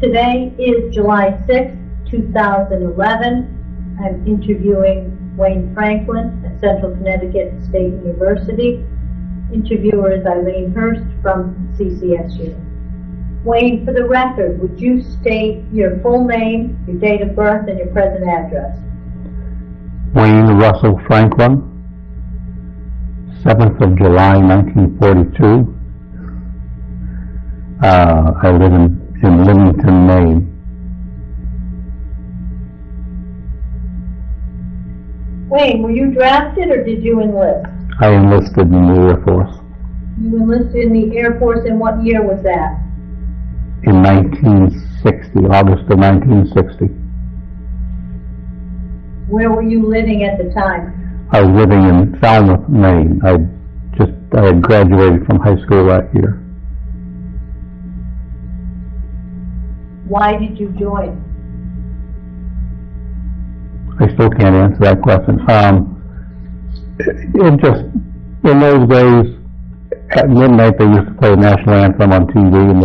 Today is July 6, 2011. I'm interviewing Wayne Franklyn at Central Connecticut State University. Interviewer is Eileen Hurst from CCSU. Wayne, for the record, would you state your full name, your date of birth, and your present address? Wayne Russell Franklyn, 7th of July, 1942. I live in Leamington, Maine. Wayne, were you drafted or did you enlist? I enlisted in the Air Force. You enlisted in the Air Force, and what year was that? In 1960, August of 1960. Where were you living at the time? I was living in Falmouth, Maine. I had graduated from high school that year. Why did you join? I still can't answer that question. In those days, at midnight they used to play the national anthem on TV, and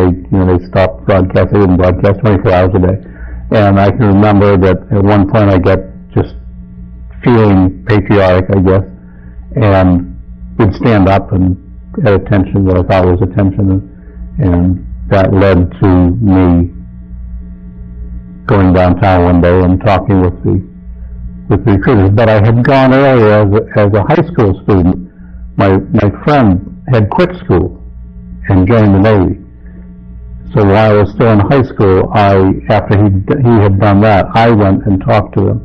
they stopped broadcast. They didn't broadcast 24 hours a day. And I can remember that at one point I got just feeling patriotic, I guess, and would stand up and at attention, what I thought was attention, and that led to me going downtown one day and talking with the recruiters. But I had gone earlier as a high school student. My friend had quit school and joined the Navy. So while I was still in high school, after he had done that, I went and talked to him.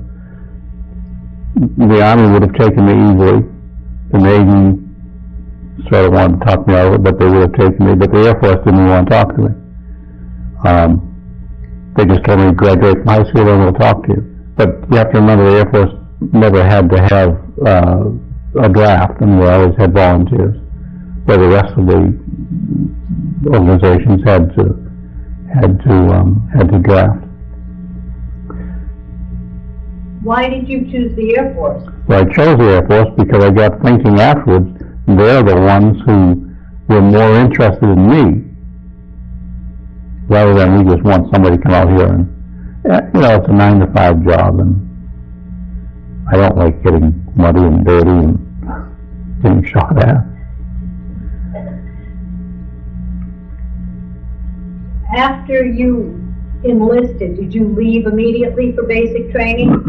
The Army would have taken me easily. The Navy sort of wanted to talk me out of it, but they would have taken me. But the Air Force didn't want to talk to me. They just told me, graduate from high school and we'll talk to you. But you have to remember, the Air Force never had to have a draft, and we always had volunteers, where the rest of the organizations had to draft. Why did you choose the Air Force? Well, I chose the Air Force because I got thinking afterwards, they're the ones who were more interested in me, rather than we just want somebody to come out here and, it's a 9-to-5 job, and I don't like getting muddy and dirty and getting shot at. After you enlisted, did you leave immediately for basic training?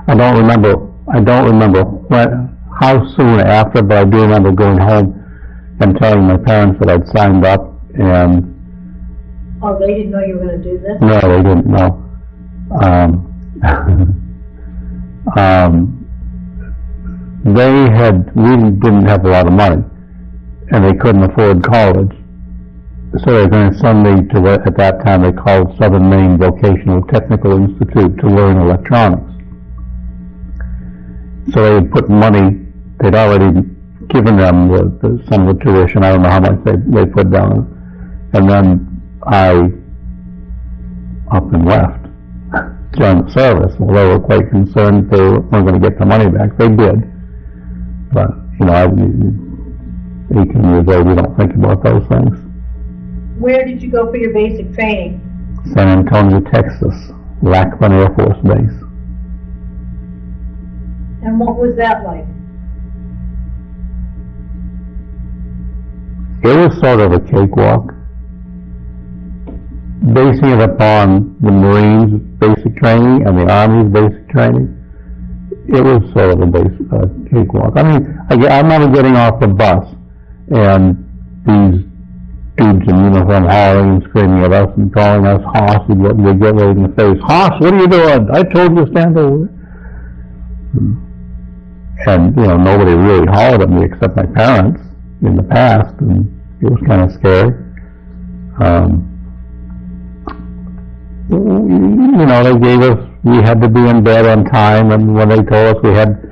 I don't remember how soon after, but I do remember going home and telling my parents that I'd signed up, and oh, they didn't know you were going to do this? No, they didn't know. They really didn't have a lot of money, and they couldn't afford college. So they were going to send me to what at that time they called Southern Maine Vocational Technical Institute to learn electronics. So they had put money, they'd already given them some of the tuition, I don't know how much they put down, and then I up and left, joined the service. Well, they were quite concerned they weren't going to get the money back. They did, but 18 years old, you don't think about those things. Where did you go for your basic training? San Antonio, Texas, Lackland Air Force Base. And what was that like? It was sort of a cakewalk. Basing it upon the Marines' basic training and the Army's basic training, it was sort of a cakewalk. I mean, I remember getting off the bus and these dudes in uniform hollering and screaming at us and calling us hoss. They get right in the face. Hoss, what are you doing? I told you to stand over. And, nobody really hollered at me except my parents in the past, and it was kind of scary. They gave us, we had to be in bed on time, and when they told us we had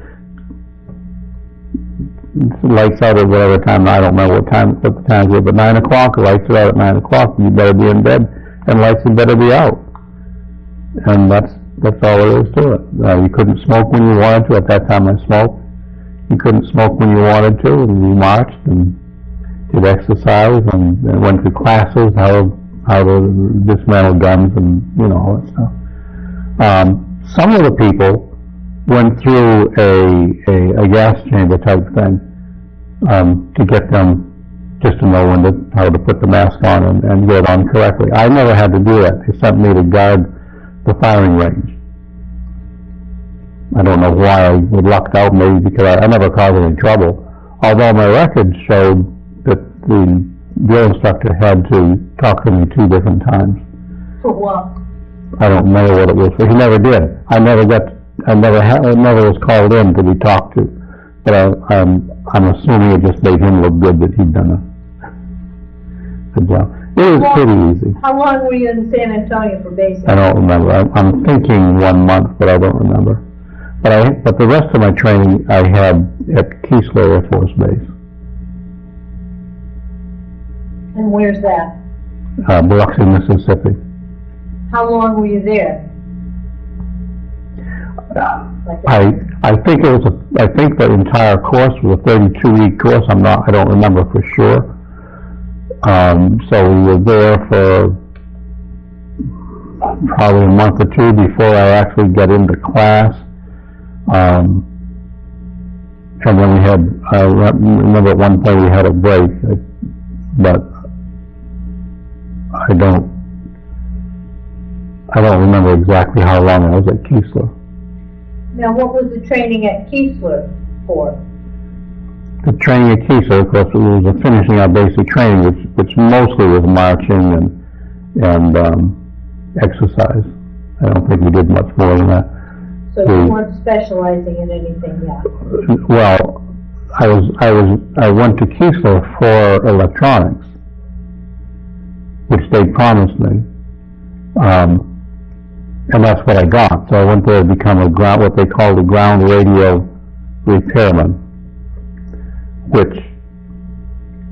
lights out at whatever time, I don't know what the times were, but 9 o'clock, lights are out at 9 o'clock, you better be in bed, and lights had better be out. And that's all there is to it. You couldn't smoke when you wanted to. At that time I smoked. You couldn't smoke when you wanted to, and we marched and did exercise and went to classes, held how to dismantle guns and, you know, all that stuff. Some of the people went through a gas chamber type thing to get them just to know how to put the mask on and get it on correctly. I never had to do that. They sent me to guard the firing range. I don't know why I was lucked out, maybe because I never caused any trouble. Although my records showed that the drill instructor had to talk to me 2 different times. For what? I don't know what it was for. He never did. I never was called in to be talked to. But I'm assuming it just made him look good that he'd done a good job. It was pretty easy. How long were you in San Antonio for basic? I don't remember. I'm thinking 1 month, but I don't remember. But the rest of my training I had at Keesler Air Force Base. And where's that? Biloxi, Mississippi. How long were you there? I think the entire course was a 32-week course. I don't remember for sure. So we were there for probably a month or 2 before I actually got into class. And then I remember at one point we had a break, but I don't remember exactly how long I was at Keesler. Now, what was the training at Keesler for? The training at Keesler, of course, was finishing our basic training, which mostly was marching and exercise. I don't think we did much more than that. So you weren't specializing in anything yet? Well, I went to Keesler for electronics, which they promised me. And that's what I got. So I went there to become what they called a ground radio repairman, which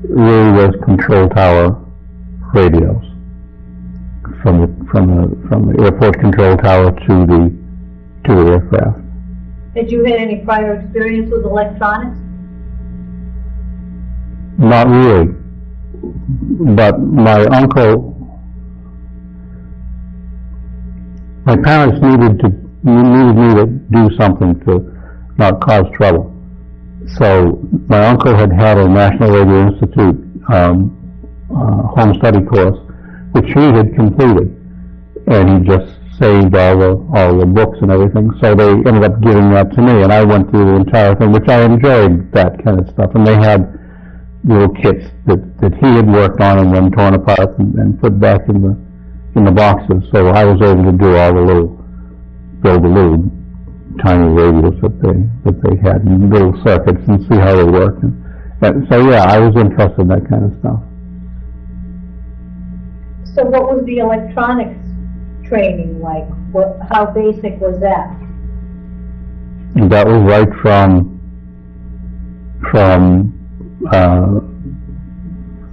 really was control tower radios from the airport control tower to the aircraft. Had you had any prior experience with electronics? Not really, but my parents needed me to do something to not cause trouble. So my uncle had a National Radio Institute home study course, which he had completed, and he just saved all the books and everything. So they ended up giving that to me, and I went through the entire thing, which I enjoyed, that kind of stuff. And they had little kits that he had worked on and then torn apart and put back in the boxes. So I was able to do all build the little tiny radios that they had in little circuits and see how they work. And so yeah, I was interested in that kind of stuff. So what was the electronics training like? How basic was that? That was right from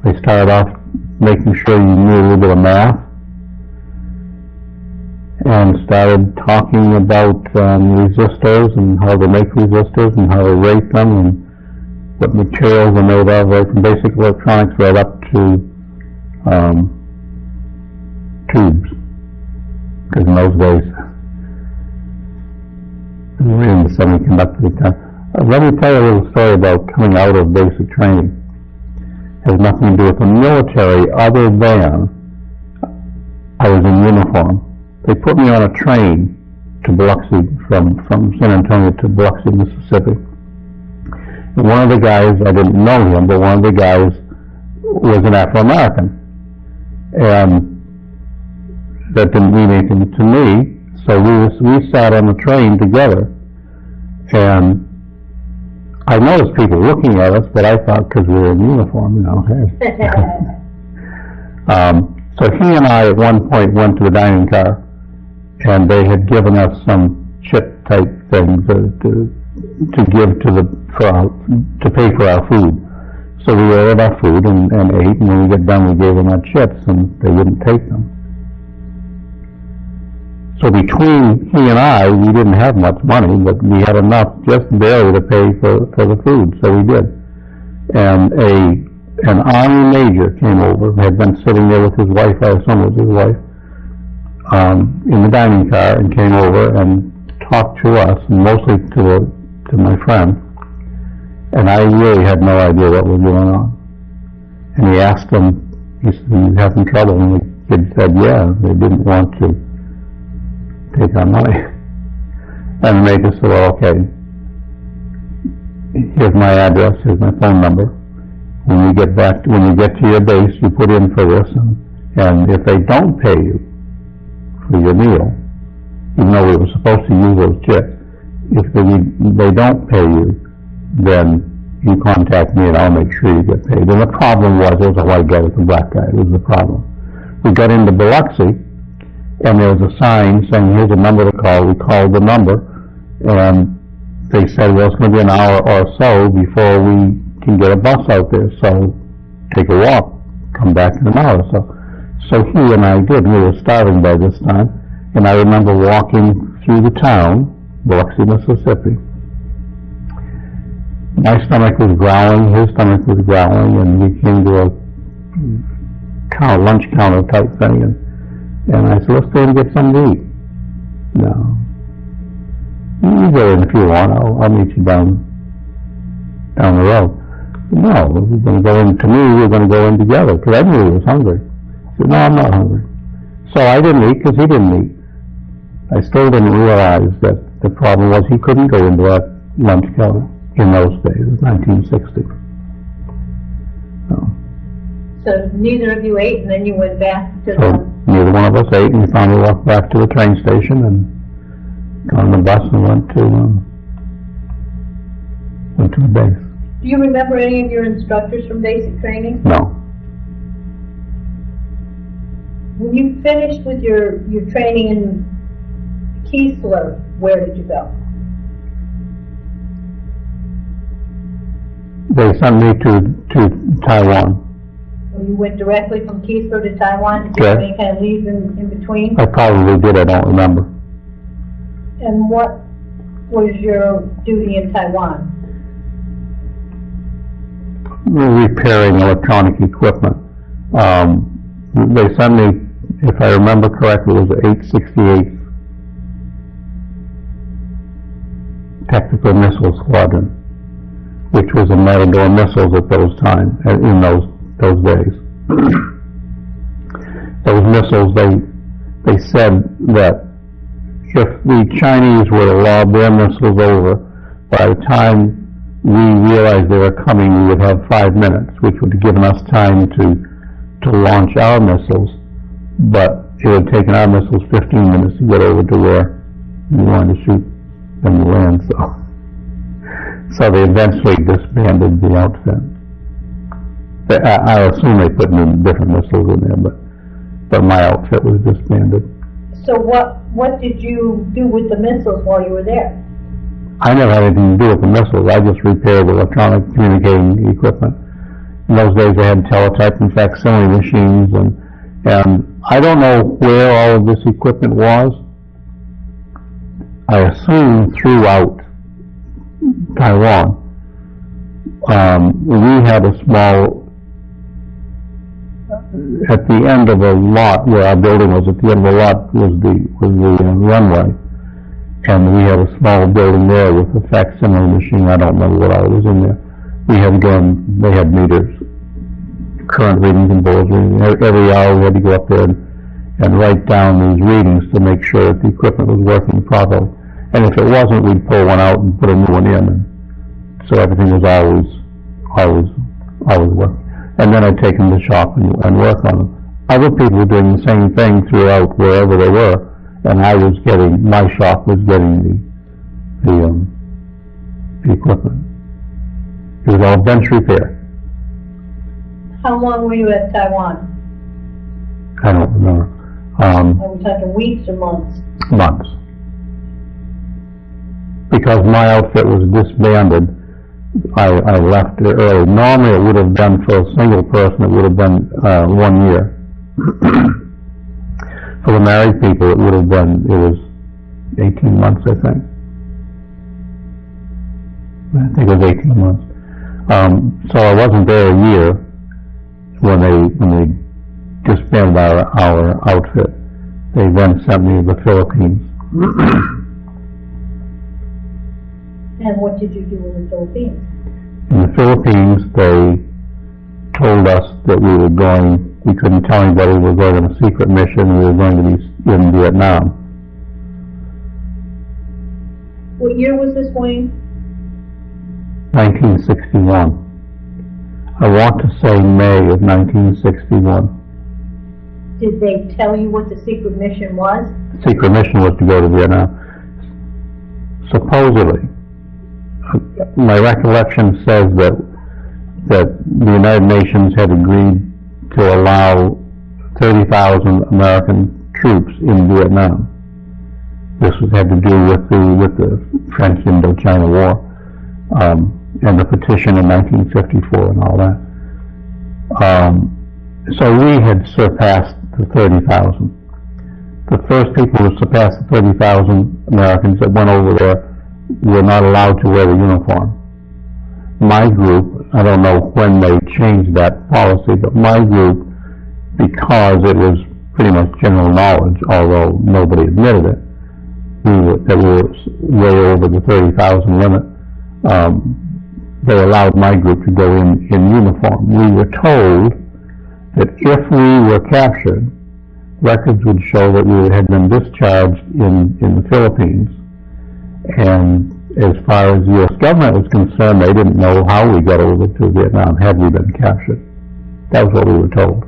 they started off making sure you knew a little bit of math, and started talking about resistors and how to make resistors and how to rate them and what materials are made of, right from basic electronics right up to tubes. Because in those days, we were in the semiconductor time. Let me tell you a little story about coming out of basic training. It has nothing to do with the military other than I was in uniform. They put me on a train to Biloxi, from San Antonio to Biloxi, Mississippi. And one of the guys, I didn't know him, but one of the guys was an Afro-American. And that didn't mean anything to me, so we sat on the train together. And I noticed people looking at us, but I thought because we were in uniform, you know. So he and I at one point went to the dining car, and they had given us some chip type things to give to pay for our food. So we ordered our food and ate, and when we got done, we gave them our chips, and they wouldn't take them. So between he and I, we didn't have much money, but we had enough just barely to pay for the food, so we did. And an Army major came over, had been sitting there with his wife, I assume it was his wife, in the dining car, and came over and talked to us, and mostly to my friend, and I really had no idea what was going on. And he asked them, he said, "Are you having trouble?" And the kid said, "Yeah, they didn't want to take our money." And the major said, "Well, okay, here's my address, here's my phone number. When you get to your base, you put in for this, and if they don't pay you for your meal, even though we were supposed to use those chips, if they don't pay you, then you contact me and I'll make sure you get paid." And the problem was, there was a white guy with a black guy. It was the problem. We got into Biloxi, and there was a sign saying, "Here's a number to call." We called the number, and they said, "Well, it's going to be an hour or so before we can get a bus out there, so take a walk, come back in an hour or so." So he and I did. We were starving by this time, and I remember walking through the town, Biloxi, Mississippi. My stomach was growling, his stomach was growling, and we came to a lunch counter type thing, and I said, "Let's go and get something to eat." "No. You go in if you want, I'll meet you down the road." "No, we're going to go in, to me, we're going to go in together," because I knew he was hungry. I said, "No, I'm not hungry." So I didn't eat because he didn't eat. I still didn't realize that the problem was he couldn't go into that lunch counter in those days. It was 1960. So neither of you ate, and then you went back to Neither one of us ate, and we finally walked back to the train station and got on the bus and went to the base. Do you remember any of your instructors from basic training? No. When you finished with your training in Keesler, where did you go? They sent me to Taiwan. You went directly from Keesler to Taiwan? Did you have any kind of leave in between? I probably did, I don't remember. And what was your duty in Taiwan? Repairing electronic equipment. They sent me, if I remember correctly, it was the 868th Tactical Missile Squadron, which was a Matador missiles at those times, in those days. Those missiles, they said that if the Chinese were to lob their missiles over, by the time we realized they were coming, we would have 5 minutes, which would have given us time to launch our missiles, but it would have taken our missiles 15 minutes to get over to where we wanted to shoot them to land, so they eventually disbanded the outfit. I assume they put in different missiles in there, but my outfit was disbanded. So what did you do with the missiles while you were there? I never had anything to do with the missiles. I just repaired electronic communicating equipment. In those days they had teletype and facsimile machines, and I don't know where all of this equipment was. I assume throughout Taiwan. We had a small, at the end of a lot where our building was, at the end of the lot was the runway, and we had a small building there with a facsimile machine. I don't remember what all was in there. We had they had meters, current readings and bullet readings. Every hour we had to go up there and write down these readings to make sure that the equipment was working properly. And if it wasn't, we'd pull one out and put a new one in. And so everything was always working. And then I'd take them to the shop and work on them. Other people were doing the same thing throughout wherever they were, and my shop was getting the equipment. It was all bench repair. How long were you at Taiwan? I don't remember. Are we talking weeks or months? Months. Because my outfit was disbanded, I left early. Normally it would have been, for a single person, it would have been 1 year. For the married people, it was 18 months, I think. I think it was 18 months. So I wasn't there a year, when they disbanded our outfit, they then sent me to the Philippines. And what did you do in the Philippines? In the Philippines, they told us that we couldn't tell anybody, we were going on a secret mission, we were going to be in Vietnam. What year was this, Wayne? 1961. I want to say May of 1961. Did they tell you what the secret mission was? The secret mission was to go to Vietnam. Supposedly. My recollection says that the United Nations had agreed to allow 30,000 American troops in Vietnam. This had to do with the French Indochina War, and the petition in 1954 and all that. So we had surpassed the 30,000. The first people to surpass the 30,000 Americans that went over there were not allowed to wear the uniform. My group, I don't know when they changed that policy, but my group, because it was pretty much general knowledge, although nobody admitted it, that we were way over the 30,000 limit, they allowed my group to go in uniform. We were told that if we were captured, records would show that we had been discharged in the Philippines. And as far as the U.S. government was concerned, they didn't know how we got over to Vietnam had we been captured. That was what we were told.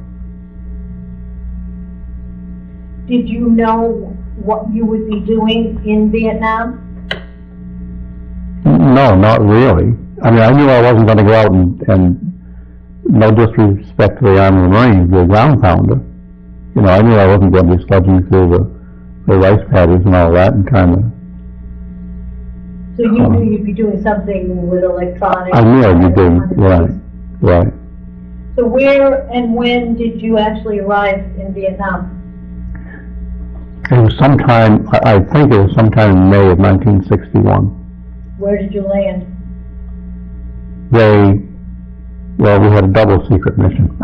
Did you know what you would be doing in Vietnam? No, not really. I mean, I knew I wasn't going to go out and no disrespect to the Army and Marines, be a ground pounder. You know, I knew I wasn't going to be sludging through the rice paddies and all that and trying to... So you knew you'd be doing something with electronics? I knew I'd be doing, right. So where and when did you actually arrive in Vietnam? It was sometime, I think it was sometime in May of 1961. Where did you land? Well, we had a double secret mission.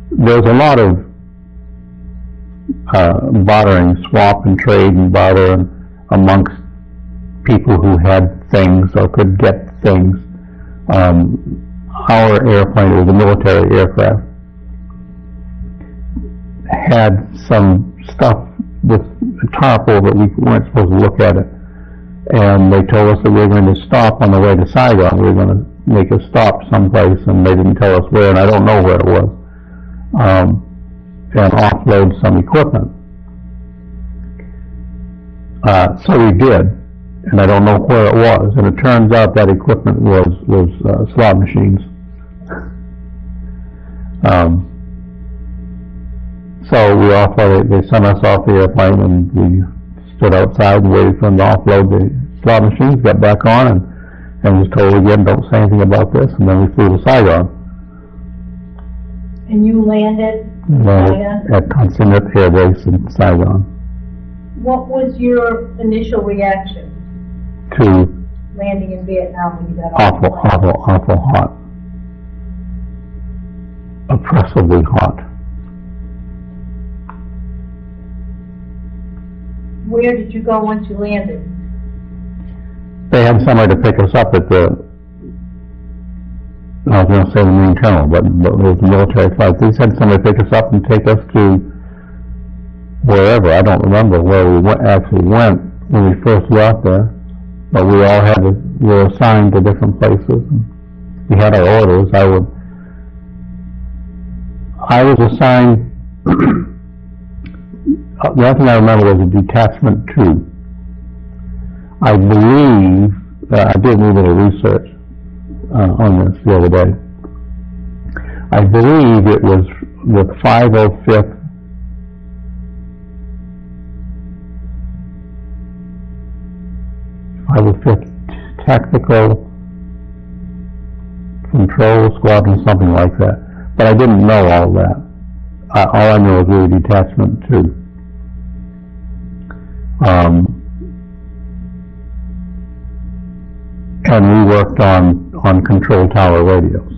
There was a lot of bartering, swap and trade and barter amongst people who had things or could get things. Our airplane, it was a military aircraft, had some stuff with a tarp over it. We weren't supposed to look at it. And they told us that we were going to stop on the way to Saigon. We were going to make a stop someplace, and they didn't tell us where, and I don't know where it was, and offload some equipment. So we did, and I don't know where it was, and it turns out that equipment was slot machines. So we offloaded, they sent us off the airplane, and we stood outside and waited for them to offload the slot machines, got back on, and was told again, don't say anything about this, and then we flew to Saigon. And you landed in Saigon? At Consummate Air Base in Saigon. What was your initial reaction to landing in Vietnam when you got off the plane? Awful hot. Oppressively hot. Where did you go once you landed? They had somewhere to pick us up at the, I was going to say the Marine Terminal, but it was a military flight. They had somebody pick us up and take us to wherever. I don't remember where we actually went when we first got there, but we all were assigned to different places. We had our orders. I was assigned, the other thing I remember was a detachment 2. I believe, I did a little bit of research on this the other day. I believe it was the 505th Tactical Control Squadron, something like that. But I didn't know all that. All I knew was we were detachment 2. And we worked on control tower radios.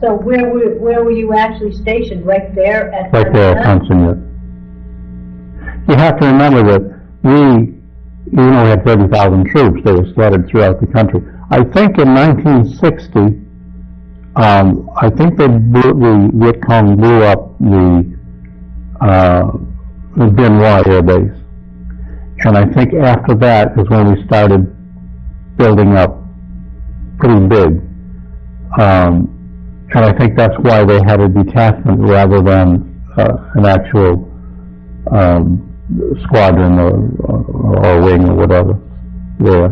So where were you actually stationed? Right there at Right there at Huntington. You have to remember that even though we had 30,000 troops, they were scattered throughout the country. I think in 1960, I think the Viet Cong blew up the Bien Hoa Air Base. And I think after that is when we started building up pretty big. And I think that's why they had a detachment rather than an actual squadron or wing or whatever there.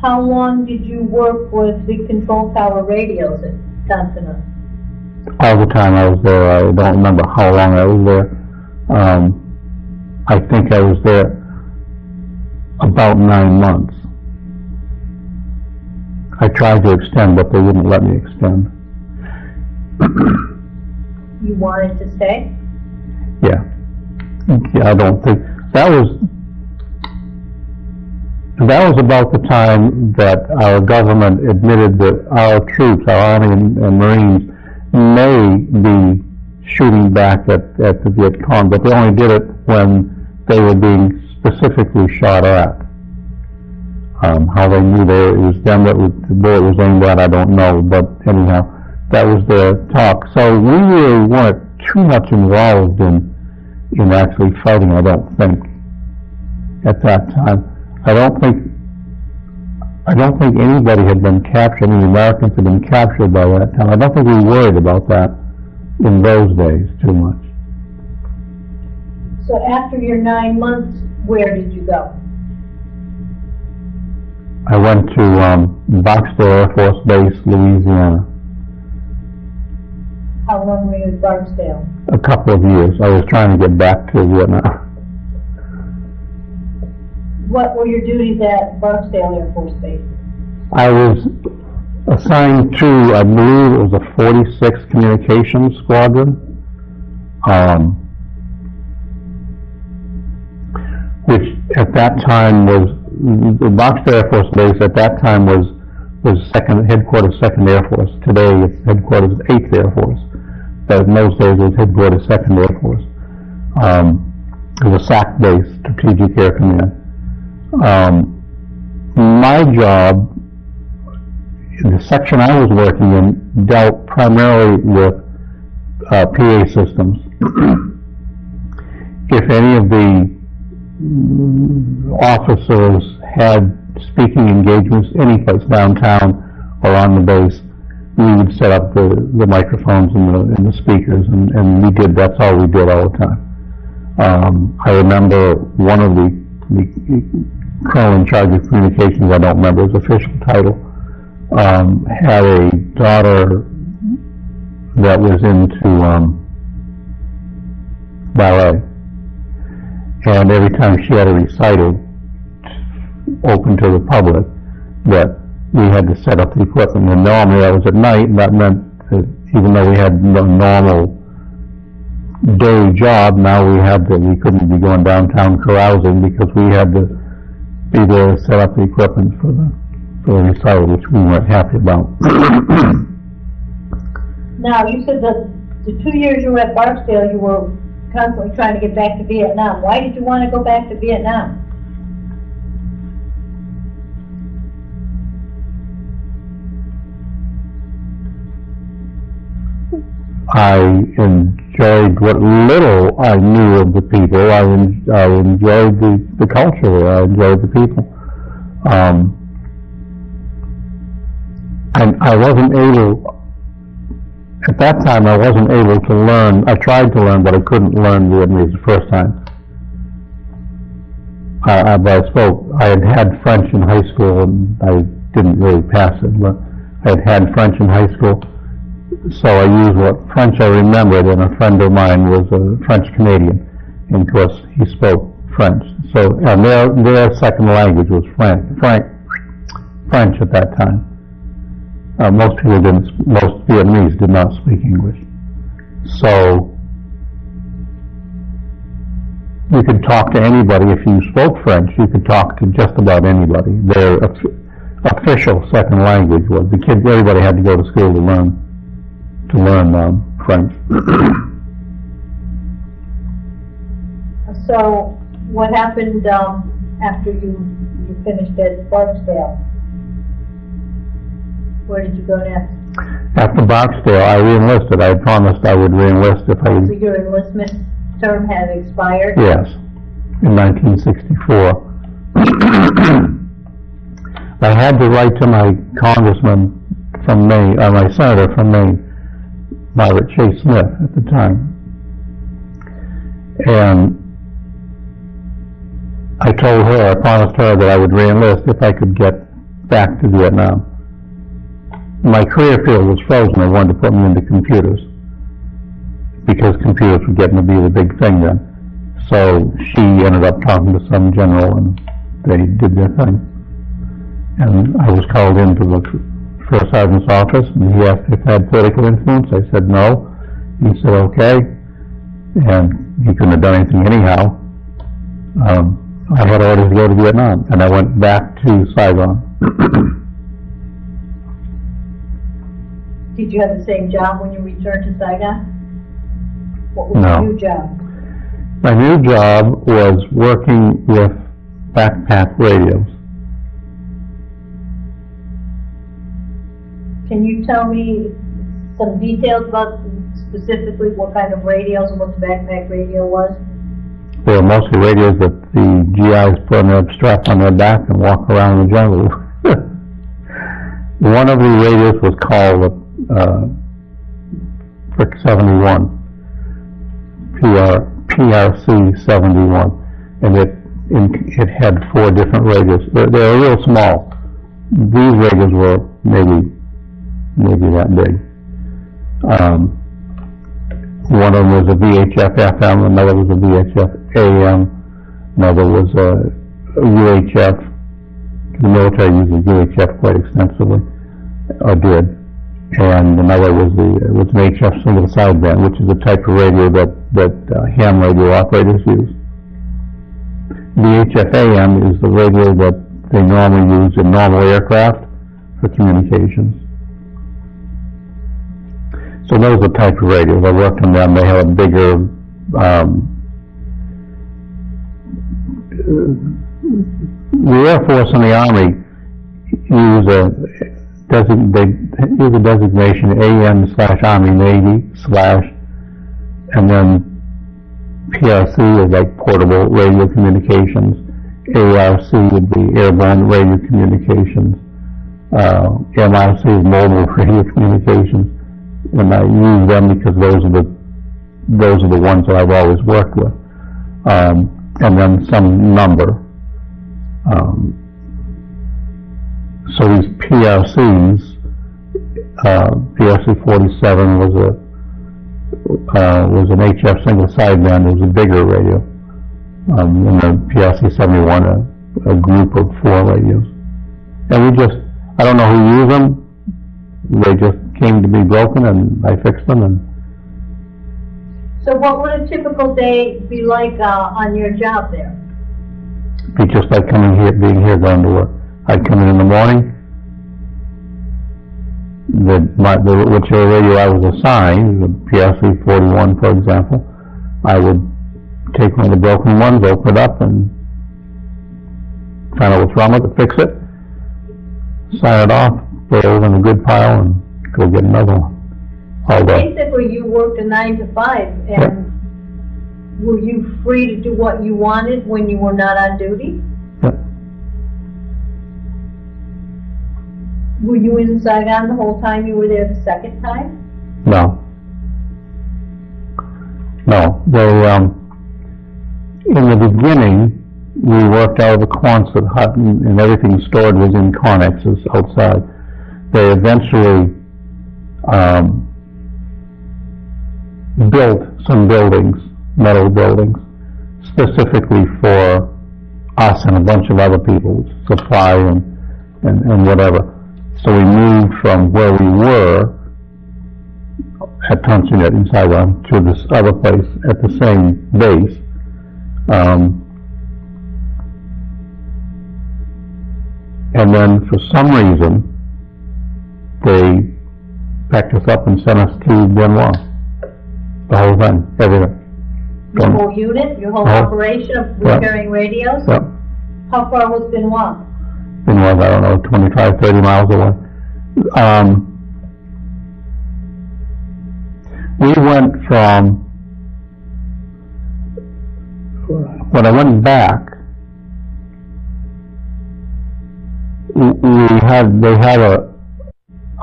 How long did you work with the control tower radios at Tantina? All the time I was there. I don't remember how long I was there. I think I was there about 9 months. I tried to extend, but they wouldn't let me extend. You wanted to stay? Yeah. I don't think that was about the time that our government admitted that our troops, our Army and Marines, may be shooting back at the Viet Cong, but they only did it when they were being specifically shot at. How they knew it was them that the bullet was aimed at, I don't know, but anyhow, that was their talk. So we really weren't too much involved in actually fighting, I don't think, at that time. I don't think anybody had been captured, any Americans had been captured by that time. I don't think we worried about that in those days too much. So after your 9 months, where did you go? I went to Barksdale Air Force Base, Louisiana. How long were you at Barksdale? A couple of years. I was trying to get back to Vietnam. What were your duties at Barksdale Air Force Base? I was assigned to, I believe it was a 46th Communications Squadron, which at that time was, the Barksdale Air Force Base at that time was headquarters 2nd Air Force. Today it's headquarters 8th Air Force. But in those days it was headquarters 2nd Air Force. It was a SAC base, Strategic Air Command. My job, the section I was working in, dealt primarily with PA systems. If any of the officers had speaking engagements any place downtown or on the base, we would set up the microphones and the speakers, and that's all we did all the time. I remember one of the colonel in charge of communications, I don't remember his official title, had a daughter that was into ballet. And every time she had a recital open to the public, that we had to set up the equipment. And normally that was at night, and that meant that even though we had no normal day job, now we couldn't be going downtown carousing because we had to be there to set up the equipment for the recital, which we weren't happy about. Now, you said that the 2 years you were at Barksdale, you were constantly trying to get back to Vietnam. Why did you want to go back to Vietnam? I enjoyed what little I knew of the people. I enjoyed the culture. I enjoyed the people. And I wasn't able, at that time I wasn't able to learn. I tried to learn, but I couldn't learn Vietnamese the first time. I had French in high school, and I didn't really pass it, but I had French in high school. So I used what French I remembered, and a friend of mine was a French Canadian, and of course he spoke French. So, and their second language was French at that time. Most Vietnamese did not speak English. So you could talk to anybody. If you spoke French, you could talk to just about anybody. official second language was. The kids, everybody had to go to school to learn French. So, what happened after you finished at Barksdale? Where did you go next? After Barksdale, I re-enlisted. I had promised I would re-enlist if I... So your enlistment term had expired? Yes, in 1964. I had to write to my congressman from Maine, my senator from Maine, Margaret Chase Smith at the time. And I told her, I promised her that I would re-enlist if I could get back to Vietnam. My career field was frozen. They wanted to put me into computers because computers were getting to be the big thing then. So she ended up talking to some general and they did their thing. And I was called into the first sergeant's office and he asked if I had political influence. I said no. He said okay. And he couldn't have done anything anyhow. I had orders to go to Vietnam and I went back to Saigon. Did you have the same job when you returned to Saigon? What was No. your new job? My new job was working with backpack radios. Can you tell me some details about specifically what kind of radios and what the backpack radio was? They were mostly radios that the GIs put on their strap on their back and walk around the jungle. One of the radios was called Frick 71, PRC 71, and it had 4 different radios. They were real small. These radios were maybe that big. One of them was a VHF FM, another was a VHF AM, another was a UHF. The military uses UHF quite extensively, or did. And another was an HF single sideband, which is the type of radio that ham radio operators use. The HF AM is the radio that they normally use in normal aircraft for communications. So those are the type of radios. I worked on them. They had a bigger the Air Force and the Army use a designation AM/Army Navy / and then PRC is like portable radio communications. ARC would be airborne radio communications. MRC is mobile radio communications. And I use them because those are the ones that I've always worked with. And then some number. So these PRCs, PRC 47 was an HF single sideband. It was a bigger radio. And the PRC 71 a group of 4 radios. And I don't know who used them. They just came to be broken and I fixed them. And so what would a typical day be like on your job there? Be just like being here, going to work. I'd come in the morning, whichever radio I was assigned, the PRC 41 for example, I would take one of the broken ones, open it up and find out what's wrong with it, fix it, sign it off, put it over in a good pile and go get another one. Basically you worked a 9 to 5 and yeah. Were you free to do what you wanted when you were not on duty? Yeah. Were you in Saigon the whole time you were there the second time? No. They, in the beginning, we worked out of a Quonset hut and everything stored was in connexes outside. They eventually built some buildings, metal buildings, specifically for us and a bunch of other people, supply and whatever. So we moved from where we were at Tunsinet in Saigon to this other place at the same base. And then for some reason, they packed us up and sent us to Benoit. The whole thing, everything. Your whole unit, your whole operation of repairing radios? Yep. How far was Benoit? Benoit, I don't know, 25, 30 miles away. We went from, when I went back, they had a,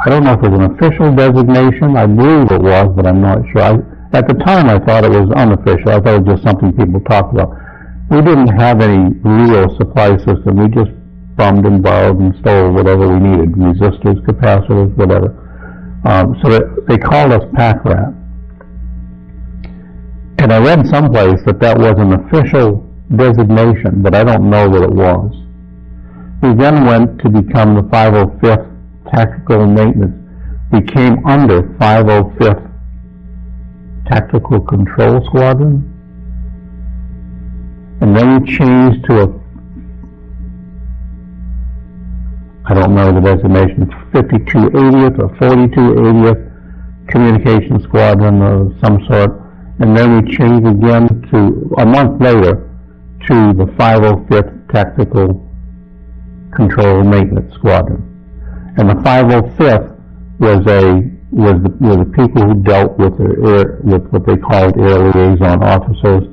I don't know if it was an official designation, I believe it was, but I'm not sure. At the time I thought it was unofficial, I thought it was just something people talked about. We didn't have any real supply system, we just bummed and borrowed and stole whatever we needed, resistors, capacitors, whatever. So they called us pack rat. And I read someplace that that was an official designation, but I don't know that it was. We then went to become the 505th Tactical Maintenance. We came under 505th Tactical Control Squadron. And then we changed to a, I don't know the designation, 5280th or 4280th Communication Squadron of some sort. And then we changed again to, a month later, to the 505th Tactical Control Maintenance Squadron. And the 505th was the people who dealt with with what they called air liaison officers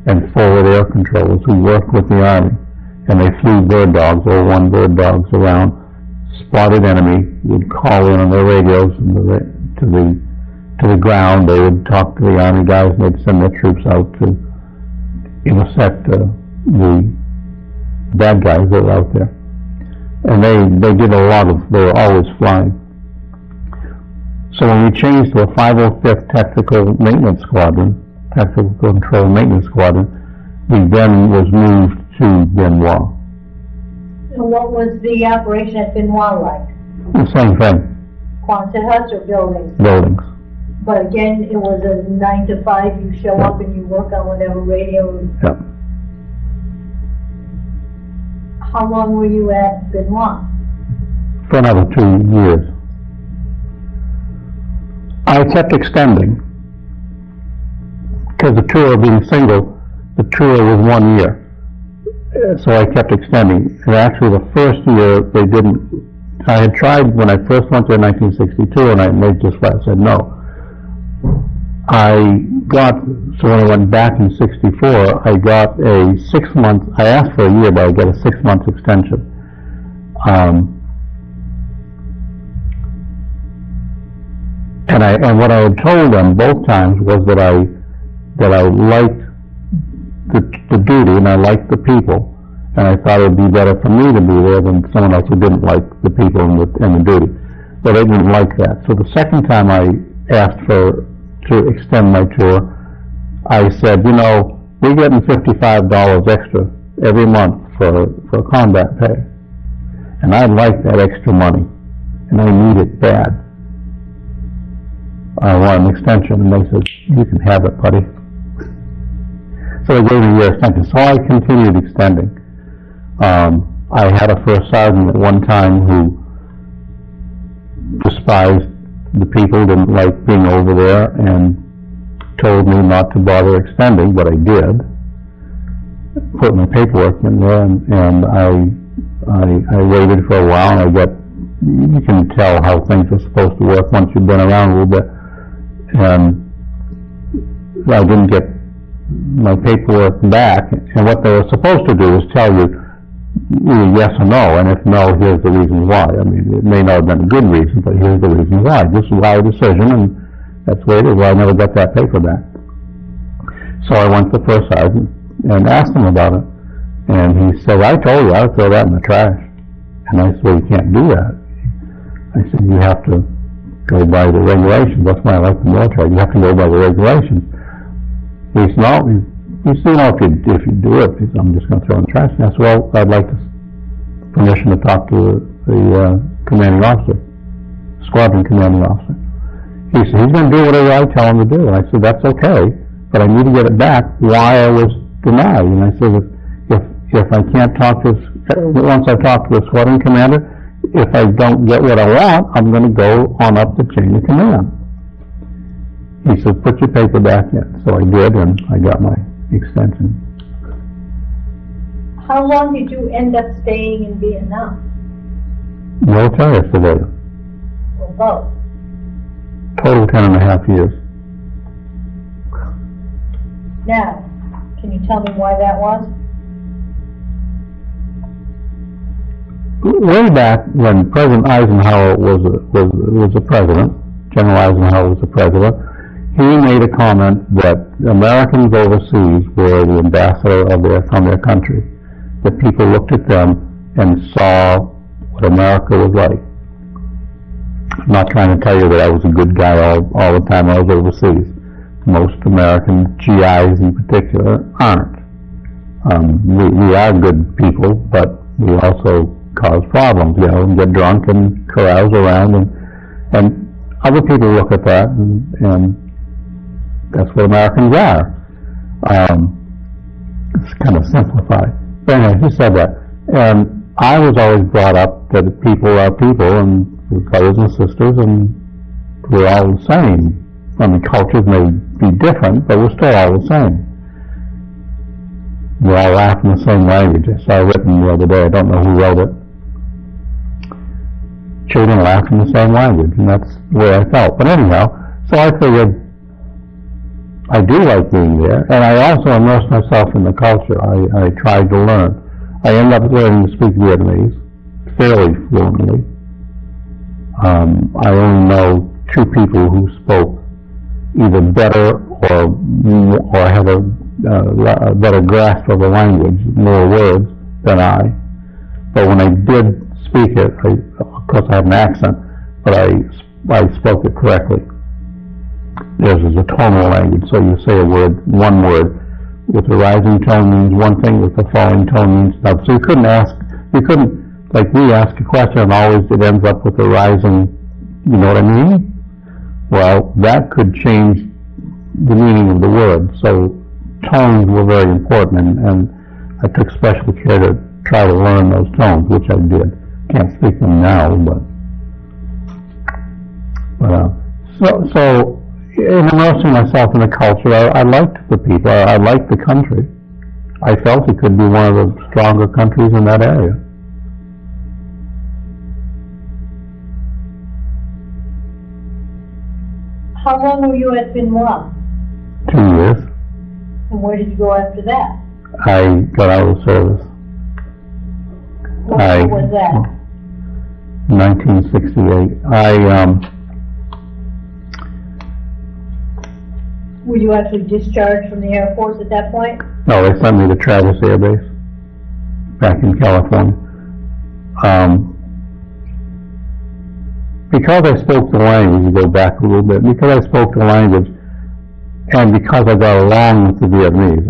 and forward air controllers who worked with the Army. And they flew bird dogs, or one bird dogs around, spotted enemy, would call in on their radios to the ground. They would talk to the Army guys, and they'd send their troops out to intercept the bad guys that were out there. And they did a lot of, they were always flying. So when we changed to a 505th Tactical Maintenance Squadron, Tactical Control Maintenance Squadron, we then was moved to Benoit. And what was the operation at Benoit like? The same thing. Quonset huts or buildings? Buildings. But again, it was a 9 to 5, you show up and you work on whatever radio. Yep. How long were you at Benoit? For another 2 years. I kept extending, because the tour being single, the tour was 1 year. So I kept extending. And actually the first year they didn't, I had tried when I first went there in 1962 and they just flat said no. So when I went back in 64, I got a 6 month, I asked for a year, but I got a 6 month extension. And what I had told them both times was that I liked the duty and I liked the people, and I thought it would be better for me to be there than someone else who didn't like the people and the duty. But they didn't like that. So the second time I asked to extend my tour, I said, you know, we're getting $55 extra every month for combat pay, and I like that extra money, and I need it bad. I want an extension, and they said, you can have it, buddy. So they gave me a year extension. So I continued extending. I had a first sergeant at one time who despised the people, didn't like being over there, and told me not to bother extending, but I did. Put my paperwork in there, and I waited for a while, and you can tell how things are supposed to work once you've been around a little bit. And I didn't get my paperwork back, and what they were supposed to do is tell you either yes or no, and if no, here's the reason why. I mean, it may not have been a good reason, but here's the reason why. This is our decision, and that's the way it is. Well, I never got that paper back. So I went to the first sergeant and asked him about it, and he said, I told you I'd throw that in the trash. And I said, well, you can't do that. I said, you have to go by the regulations. That's why I like the military. You have to go by the regulations. He said, no, if you do it, he said, I'm just going to throw it in the trash. And I said, well, I'd like permission to talk to the commanding officer, squadron commanding officer. He said, he's going to do whatever I tell him to do. And I said, that's okay, but I need to get it back why I was denied. And I said, if I can't talk to once I've talked to the squadron commander, if I don't get what I want, I'm going to go on up the chain of command. He said, put your paper back in. So I did, and I got my extension. How long did you end up staying in Vietnam? Military civilian. Or both? Total 10.5 years. Now, can you tell me why that was? Way back when President Eisenhower was a president, General Eisenhower was the president, he made a comment that Americans overseas were the ambassador from their country. That people looked at them and saw what America was like. I'm not trying to tell you that I was a good guy all the time I was overseas. Most American GIs in particular aren't. We are good people, but we also cause problems, and get drunk and carouse around, and other people look at that, and that's what Americans are. It's kind of simplified. But anyway, he said that. And I was always brought up that people are people, and we're brothers and sisters, and we're all the same. I mean, cultures may be different, but we're still all the same. We all laugh in the same language. I saw it written the other day. I don't know who wrote it. Children laugh in the same language, and that's the way I felt. But anyhow, so I figured I do like being there, and I also immersed myself in the culture. I tried to learn. I ended up learning to speak Vietnamese fairly fluently. I only know 2 people who spoke either better or had a better grasp of the language, more words than I. But when I did speak it, of course I had an accent, but I spoke it correctly. Theirs is a tonal language, so you say one word with the rising tone means one thing, with the falling tone means another. So you couldn't, like we ask a question and always it ends up with the rising, you know what I mean? Well, that could change the meaning of the word, so tones were very important, and I took special care to try to learn those tones, which I did. Can't speak them now, but so in immersing myself in the culture, I liked the people, I liked the country. I felt it could be one of the stronger countries in that area. How long were you at Benoit? 2 years. And where did you go after that? I got out of the service. What year was that? 1968. Were you actually discharged from the Air Force at that point? No, they sent me to Travis Air Base back in California. Because I spoke the language, to go back a little bit, because I spoke the language, and because I got along with the Vietnamese,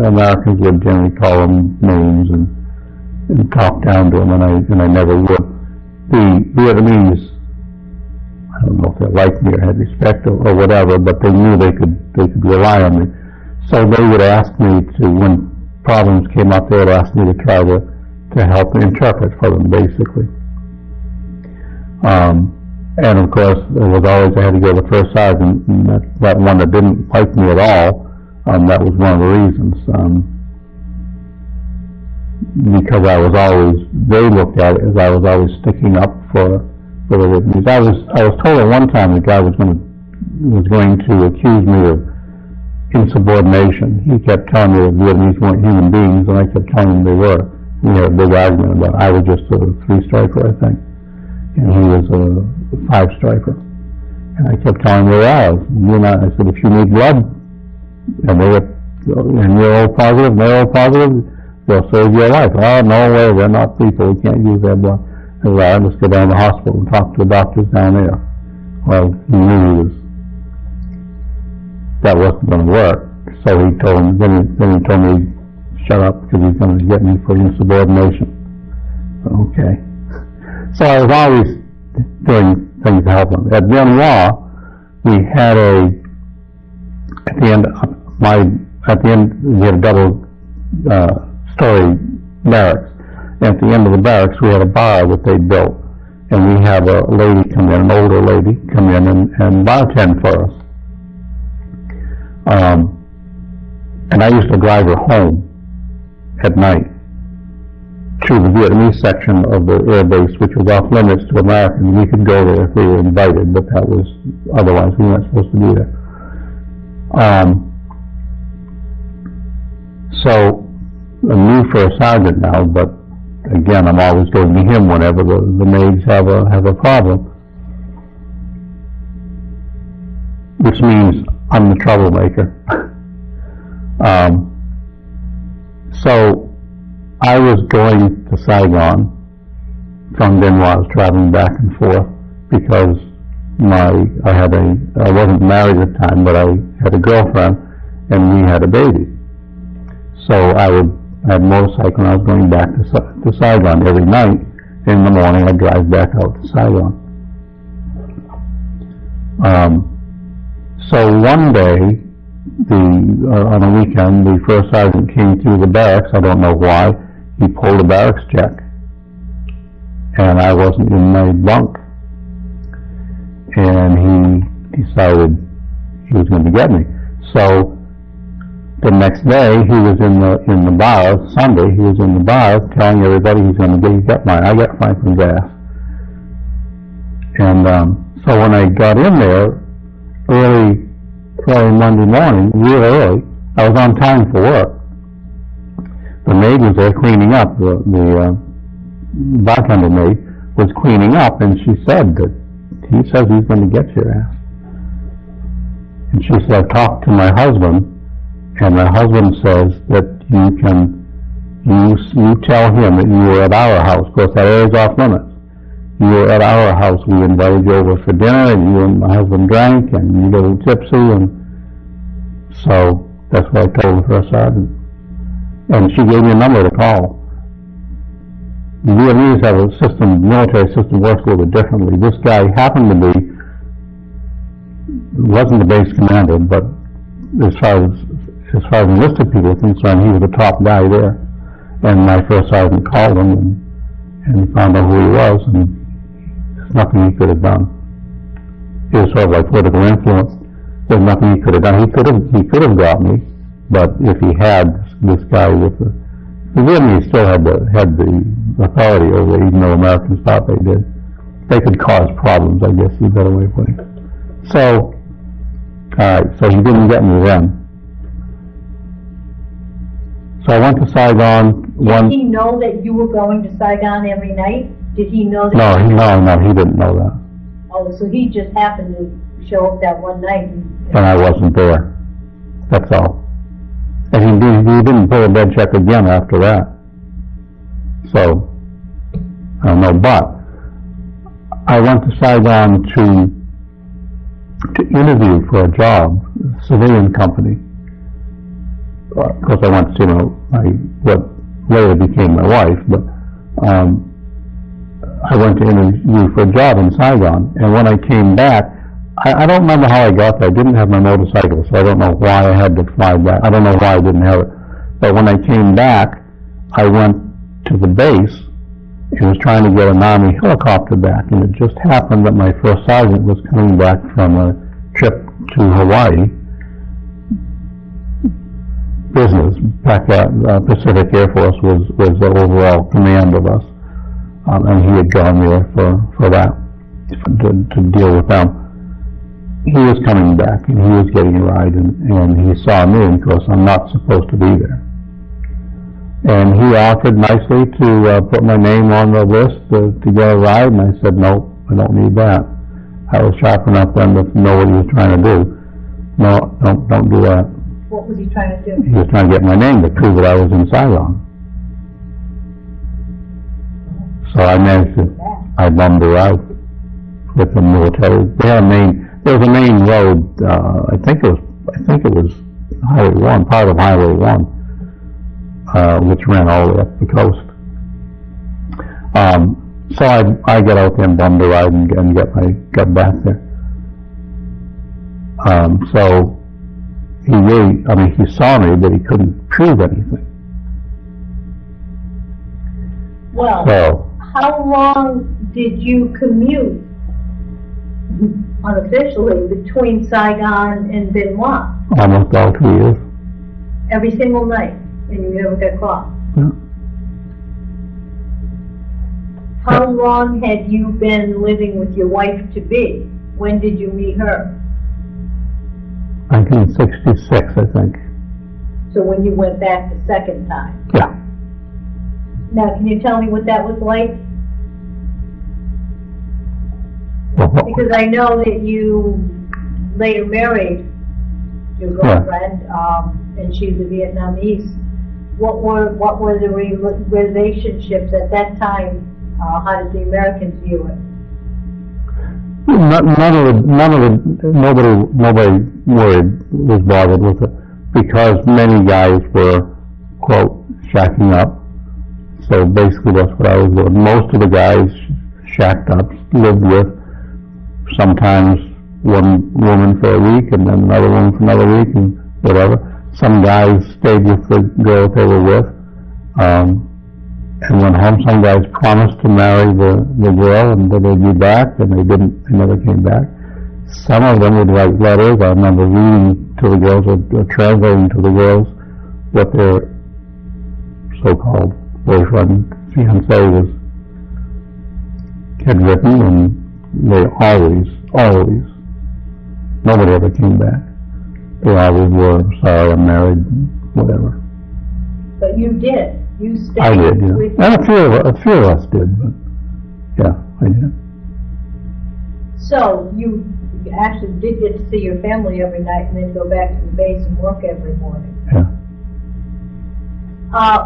Americans would generally call them names and talk down to them, and I never would. The Vietnamese, I don't know if they liked me or had respect or whatever, but they knew they could rely on me. So they would ask me to, when problems came up, they would ask me to try to help interpret for them, basically. And of course, it was always I had to go to the first sergeant, and that one that didn't like me at all, that was one of the reasons. Because they looked at it as I was always sticking up for the Vietnamese. I was told at one time the guy was going to accuse me of insubordination. He kept telling me that Vietnamese weren't human beings, and I kept telling him they were. We had a big argument about it. I was just a 3-striker, I think, and he was a 5-striker. And I kept telling him they were. I said, if you need blood, and you're O positive, and they're O positive, they'll save your life. Oh, no way, they're not people. We can't use their blood. I said, well, I'll just go down to the hospital and talk to the doctors down there. Well, he knew that wasn't going to work. So he told me, then he told me, shut up, because he's going to get me for insubordination. Okay. So I was always doing things to help him. At Benoit, we had we had a double story barracks. And at the end of the barracks, we had a bar that they built. And we had a lady come in, an older lady, come in and bartend for us. And I used to drive her home at night to the Vietnamese section of the air base, which was off limits to Americans. We could go there if we were invited, but that was, otherwise we weren't supposed to be there. So I'm new for a sergeant now, but again, I'm always going to him whenever the maids have a problem, which means I'm the troublemaker. So I was going to Saigon from Bien Hoa. I was traveling back and forth because I wasn't married at the time, but I had a girlfriend and we had a baby. So I had a motorcycle and I was going back to Saigon every night. In the morning I'd drive back out to Saigon. So one day, on a weekend, the first sergeant came through the barracks. I don't know why. He pulled a barracks check, and I wasn't in my bunk. And he decided he was going to get me. So the next day, he was in the bar. Sunday, he was in the bar telling everybody he's going to get mine. I got Franklyn's ass. And so when I got in there early Monday morning, real early, I was on time for work. The maid was there cleaning up. The bartender maid was cleaning up, and she said that he says he's going to get your ass. And she said, I've talked to my husband, and my husband says that you tell him that you were at our house. Of course, that area's off limits. You were at our house. We invited you over for dinner, and you and my husband drank, and you got a little tipsy, and so that's what I told the first sergeant. And she gave me a number to call. The Vietnamese have a system, military system works a little bit differently. This guy happened to be, wasn't the base commander, but as far as enlisted people are concerned, he was the top guy there. And my first sergeant called him and found out who he was, and there's nothing he could have done. It was sort of like political influence. There's nothing he could have done. He could have got me, but if he had this guy with the Vietnamese still had the authority over it, even though Americans thought they did. They could cause problems, I guess is a better way of putting it. So, alright, so he didn't get me then. So I went to Saigon. Did he know that you were going to Saigon every night? Did he know that? No, he didn't know that. Oh, so he just happened to show up that one night. And I wasn't there. That's all. And he didn't pull a bed check again after that. So, I don't know, but I went to Saigon to interview for a job, a civilian company. Of course, I went to see what later became my wife, but I went to interview for a job in Saigon, and when I came back, I don't remember how I got there. I didn't have my motorcycle, so I don't know why I had to fly back. I don't know why I didn't have it. But when I came back, I went to the base and was trying to get an Army helicopter back, and it just happened that my first sergeant was coming back from a trip to Hawaii, business. Back at Pacific Air Force was the overall command of us, and he had gone there for that, to deal with them. He was coming back, and he was getting a ride, and he saw me, and of course I'm not supposed to be there. And he offered nicely to put my name on the list to get a ride, and I said, no, I don't need that. I was sharp enough then to know what he was trying to do. No, don't do that. What was he trying to do? He was trying to get my name to prove that I was in Saigon. So I managed to, I bummed a ride with the military. There was a main road, I think it was Highway 1, part of Highway 1, which ran all the way up the coast. So I got out there and bummed a ride and got back there. So he really, he saw me, but he couldn't prove anything. Well, So, how long did you commute unofficially between Saigon and Benoit? almost all 2 years. Every single night, and you never got caught? Yeah. How long had you been living with your wife-to-be? When did you meet her? 1966, I think. So when you went back the second time? Yeah. Now, can you tell me what that was like? Well, Because I know that you later married your girlfriend, and she's a Vietnamese. What were the relationships at that time? How did the Americans view it? nobody was bothered with it, because many guys were, quote, shacking up. So basically that's what I was doing. Most of the guys shacked up, lived with, sometimes one woman for a week and then another woman for another week and whatever. Some guys stayed with the girl they were with, and went home. Some guys promised to marry the girl and then they'd be back, and they didn't, they never came back. Some of them would write letters. I remember reading to the girls or translating to the girls what their so-called boyfriend, fiancé had written, and they always, nobody ever came back. They always were, sorry, I'm married, whatever. But you did. You stayed. I did, yeah. With And a few of us did, but yeah, I did. So you actually did get to see your family every night and then go back to the base and work every morning. Yeah.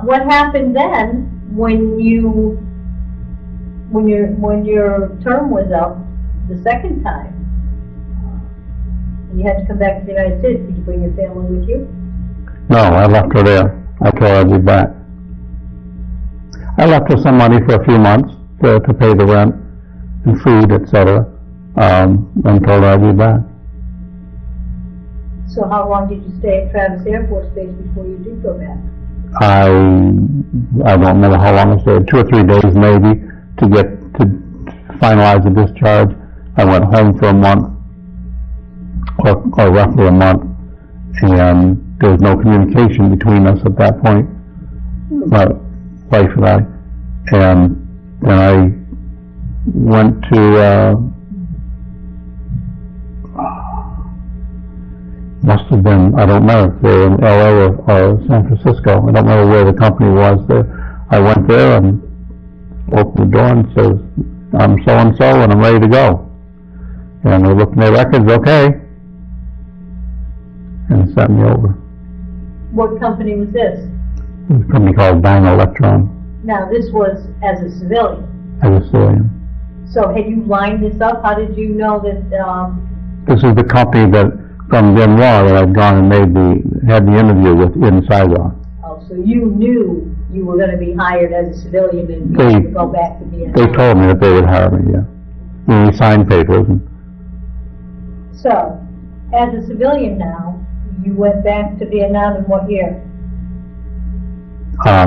What happened then when your term was up the second time? And you had to come back to the United States. Did you bring your family with you? No, I left her there. I told her I'd be back. I left her some money for a few months to pay the rent and food, etc. And told her I'd be back. So how long did you stay at Travis Air Force Base before you did go back? I don't remember how long I stayed, 2 or 3 days maybe, to finalize the discharge. I went home for a month, or roughly a month, and there was no communication between us at that point, my wife and I. And then I went to, must have been, I don't know if they were in LA or San Francisco. I don't know where the company was there. I went there and opened the door and says, I'm so-and-so and I'm ready to go. And they looked at their records, okay, and sent me over. What company was this? It was a company called Bang Electron, Now this was as a civilian. as a civilian. So had you lined this up? How did you know that, This is the company that, from Benoit, that I'd gone and had the interview with in Saigon. oh, so you knew you were going to be hired as a civilian and They- to go back to Vietnam? They told me that they would hire me, yeah. And we signed papers. And So, as a civilian now, you went back to Vietnam in what year? I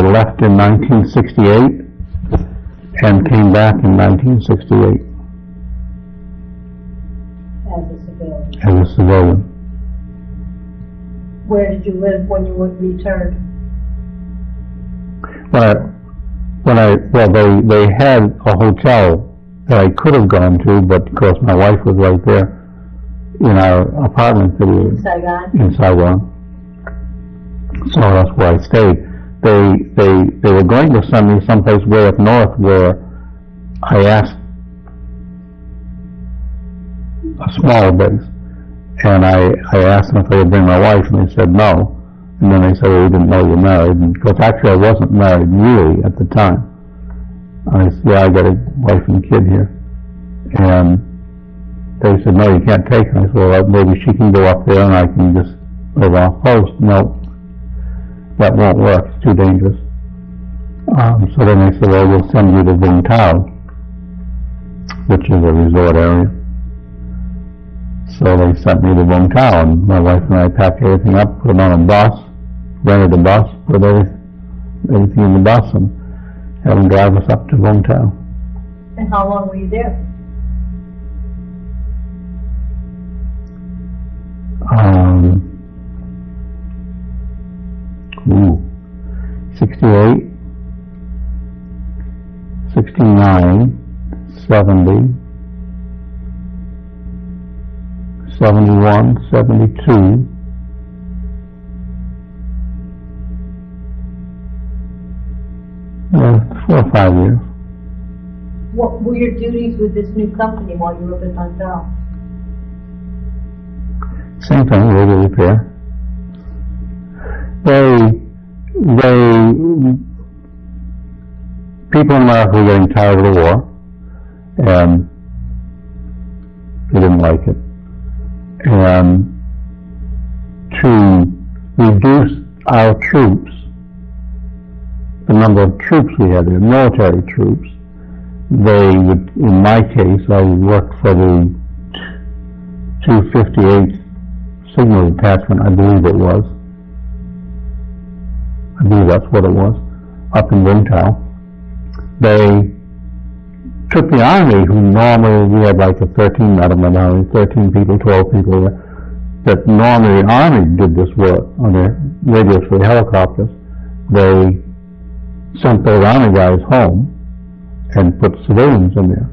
left in 1968 and came back in 1968 As a civilian. as a civilian. Where did you live when you returned? Well, they had a hotel that I could have gone to, but of course my wife was right there in our apartment that we were In Saigon? in Saigon. So that's where I stayed. They were going to send me someplace way up north where I asked a smaller base, and I asked them if they would bring my wife, and they said no. And then they said, well, we didn't know you were married, and because actually I wasn't married really at the time. I said, yeah, I got a wife and kid here. And they said, no, you can't take her. I said, well, maybe she can go up there and I can just live off post. No, that won't work. It's too dangerous. So then they said, well, we'll send you to Vung Tau, which is a resort area. So they sent me to Vung Tau, and my wife and I packed everything up, put it on a bus, rented a bus, put everything in the bus, and have them drive us up to Longtown. And how long were you there? 68, 69, 70, 71, 72, yeah, 4 or 5 years. What were your duties with this new company while you were with Montel? Same thing, radio repair. People in America were getting tired of the war, and they didn't like it. And to reduce our troops, the number of troops we had there, military troops, they would, in my case, I worked for the 258th Signal Detachment, I believe it was. I believe that's what it was, up in Wingtown. They took the Army, who normally, we had like a 13-man army, 13 people, 12 people, that normally the Army did this work on their radios for the helicopters. They sent those Army guys home and put civilians in there.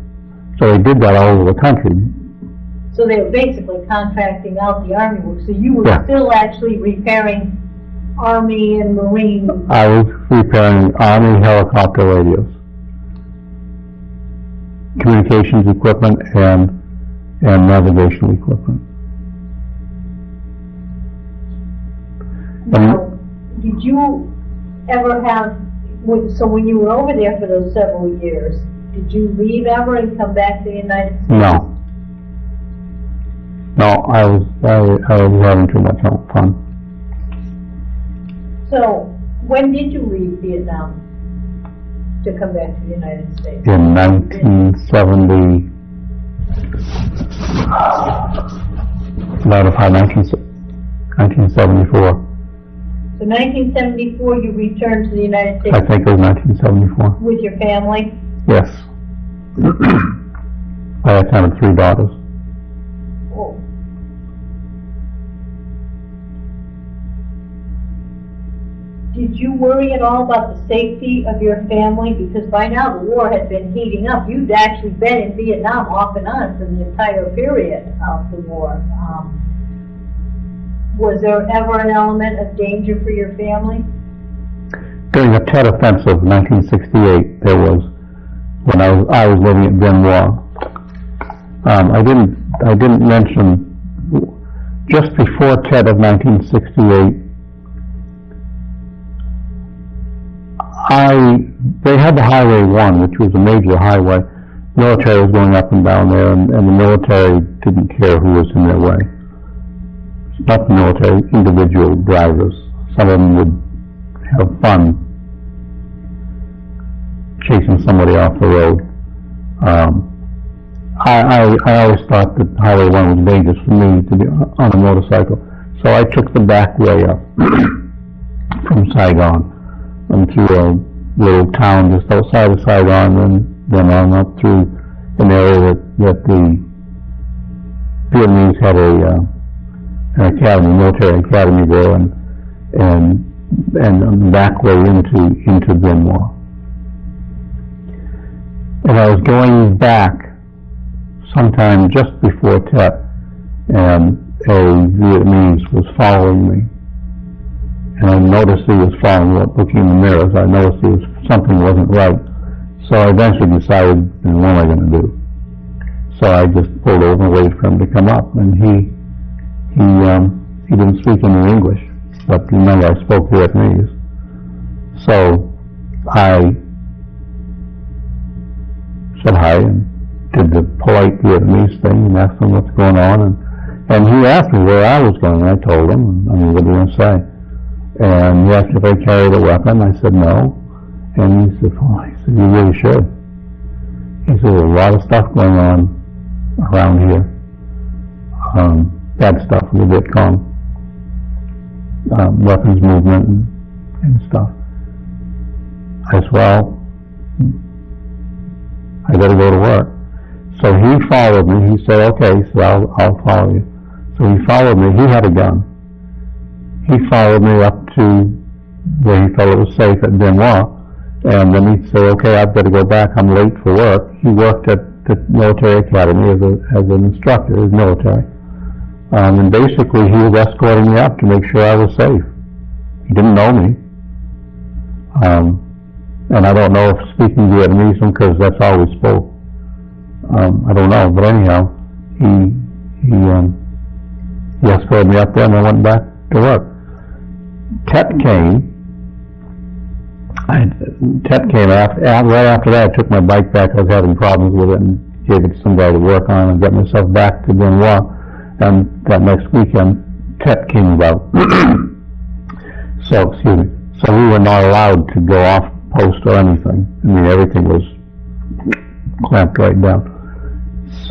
So they did that all over the country. So they were basically contracting out the Army work, so you were still actually repairing Army and Marine. I was repairing Army helicopter radios, communications equipment, and navigational equipment. Now, did you ever have, so when you were over there for those several years, did you leave ever and come back to the United States? No. No, I was having too much fun. So, when did you leave Vietnam to come back to the United States? In 1970, 1974. So 1974 you returned to the United States? I think it was 1974. With your family? Yes. I had 3 daughters. Oh. Did you worry at all about the safety of your family? Because by now the war had been heating up. You'd actually been in Vietnam off and on for the entire period of the war. Was there ever an element of danger for your family? During the Tet Offensive of 1968, there was, when I was living at Benoit. I didn't mention, just before Tet of 1968, they had the Highway 1, which was a major highway. Military was going up and down there, and the military didn't care who was in their way. Not the military, individual drivers. Some of them would have fun chasing somebody off the road. I always thought that Highway 1 was dangerous for me to be on a motorcycle, so I took the back way up from Saigon and through a little town just outside of Saigon, and then on up through an area that the Vietnamese had an academy, military academy there, and the back way into Benoit. And I was going back sometime just before Tet, and a Vietnamese was following me. And I noticed he was following me, looking in the mirrors. I noticed something wasn't right. So I eventually decided, what am I going to do? So I just pulled over and waited for him to come up, and he didn't speak any English, but remember I spoke Vietnamese. So I said hi and did the polite Vietnamese thing and asked him what's going on, and he asked me where I was going, and I told him, what are you going to say? And he asked if I carried a weapon. I said no, and he said, you really should. He said, there's a lot of stuff going on around here, bad stuff with the Vietcong, weapons movement and stuff. I said, well, I gotta go to work. So he followed me. He said, okay, so I'll follow you. So he followed me. He had a gun. He followed me up to where he felt it was safe at Benoit, and then he'd say, okay, I've got to go back. I'm late for work. He worked at the military academy as an instructor, as military. And basically he was escorting me up to make sure I was safe. He didn't know me. And I don't know if speaking Vietnamese, because that's all we spoke. I don't know, but anyhow, he escorted me up there and I went back to work. TET came right after that. I took my bike back. I was having problems with it and gave it to somebody to work on and got myself back to Benoit. And that next weekend, TET came about. So, excuse me. So we were not allowed to go off post or anything. I mean, everything was clamped right down.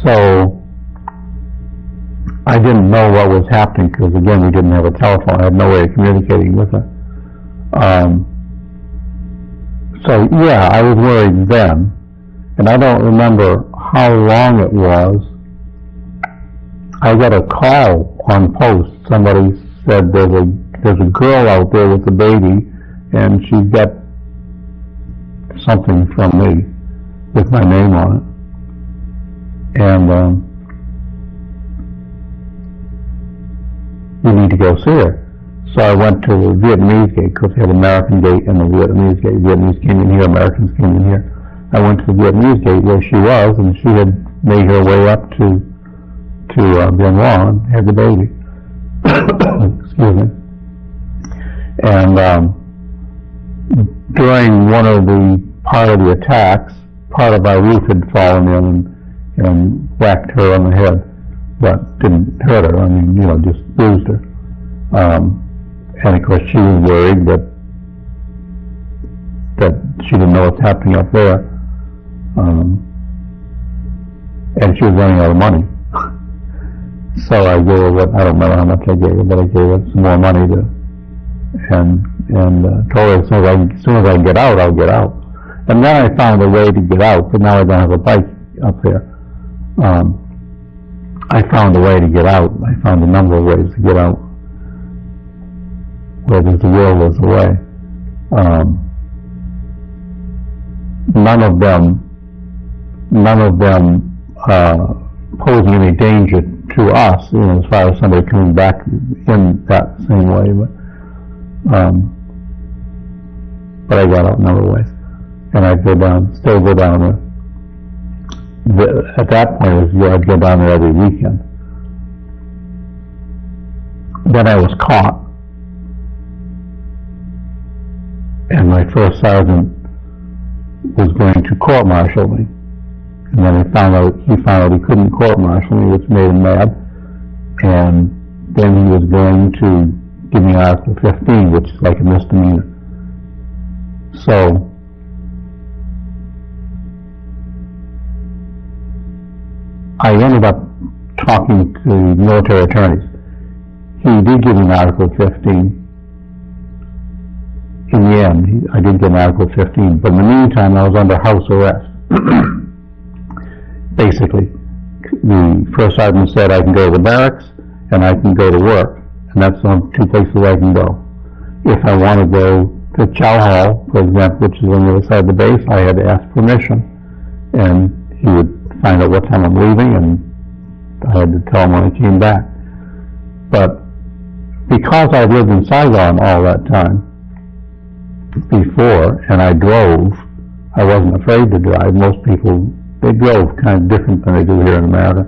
So I didn't know what was happening because, again, we didn't have a telephone. I had no way of communicating with her. So, yeah, I was worried then. And I don't remember how long it was. I got a call on post. Somebody said there's a girl out there with a baby, and she's got something from me with my name on it. And you need to go see her. So I went to the Vietnamese gate, because we had American gate and the Vietnamese gate. Vietnamese came in here, Americans came in here. I went to the Vietnamese gate where she was, and she had made her way up to Benoit and had the baby. Excuse me. And during one of the part of the attacks, part of our roof had fallen in and whacked her on the head, but didn't hurt her. I mean, you know, just bruised her. And of course, she was worried that she didn't know what's happening up there, and she was running out of money. So I gave her I don't remember how much I gave her, but I gave her some more money and told her as soon as I can get out, I'll get out. And then I found a way to get out, but now I don't have a bike up there. I found a way to get out. I found a number of ways to get out. Where there's a will, there's a way. None of them posing any danger to us, you know, as far as somebody coming back in that same way. But I got out in other ways, and I'd still go down there. At that point, I'd go down there every weekend. Then I was caught, and my first sergeant was going to court-martial me. And then he found out he couldn't court-martial me, which made him mad. And then he was going to give me Article 15, which is like a misdemeanor. So I ended up talking to military attorneys. He did give me an Article 15. In the end, I did get an Article 15, but in the meantime, I was under house arrest. Basically, the first sergeant said I can go to the barracks and I can go to work, and that's the two places I can go. If I want to go to Chow Hall, for example, which is on the other side of the base, I had to ask permission, and he would find out what time I'm leaving, and I had to tell him when I came back. But because I lived in Saigon all that time before, and I drove, I wasn't afraid to drive. Most people, they drove kind of different than they do here in America.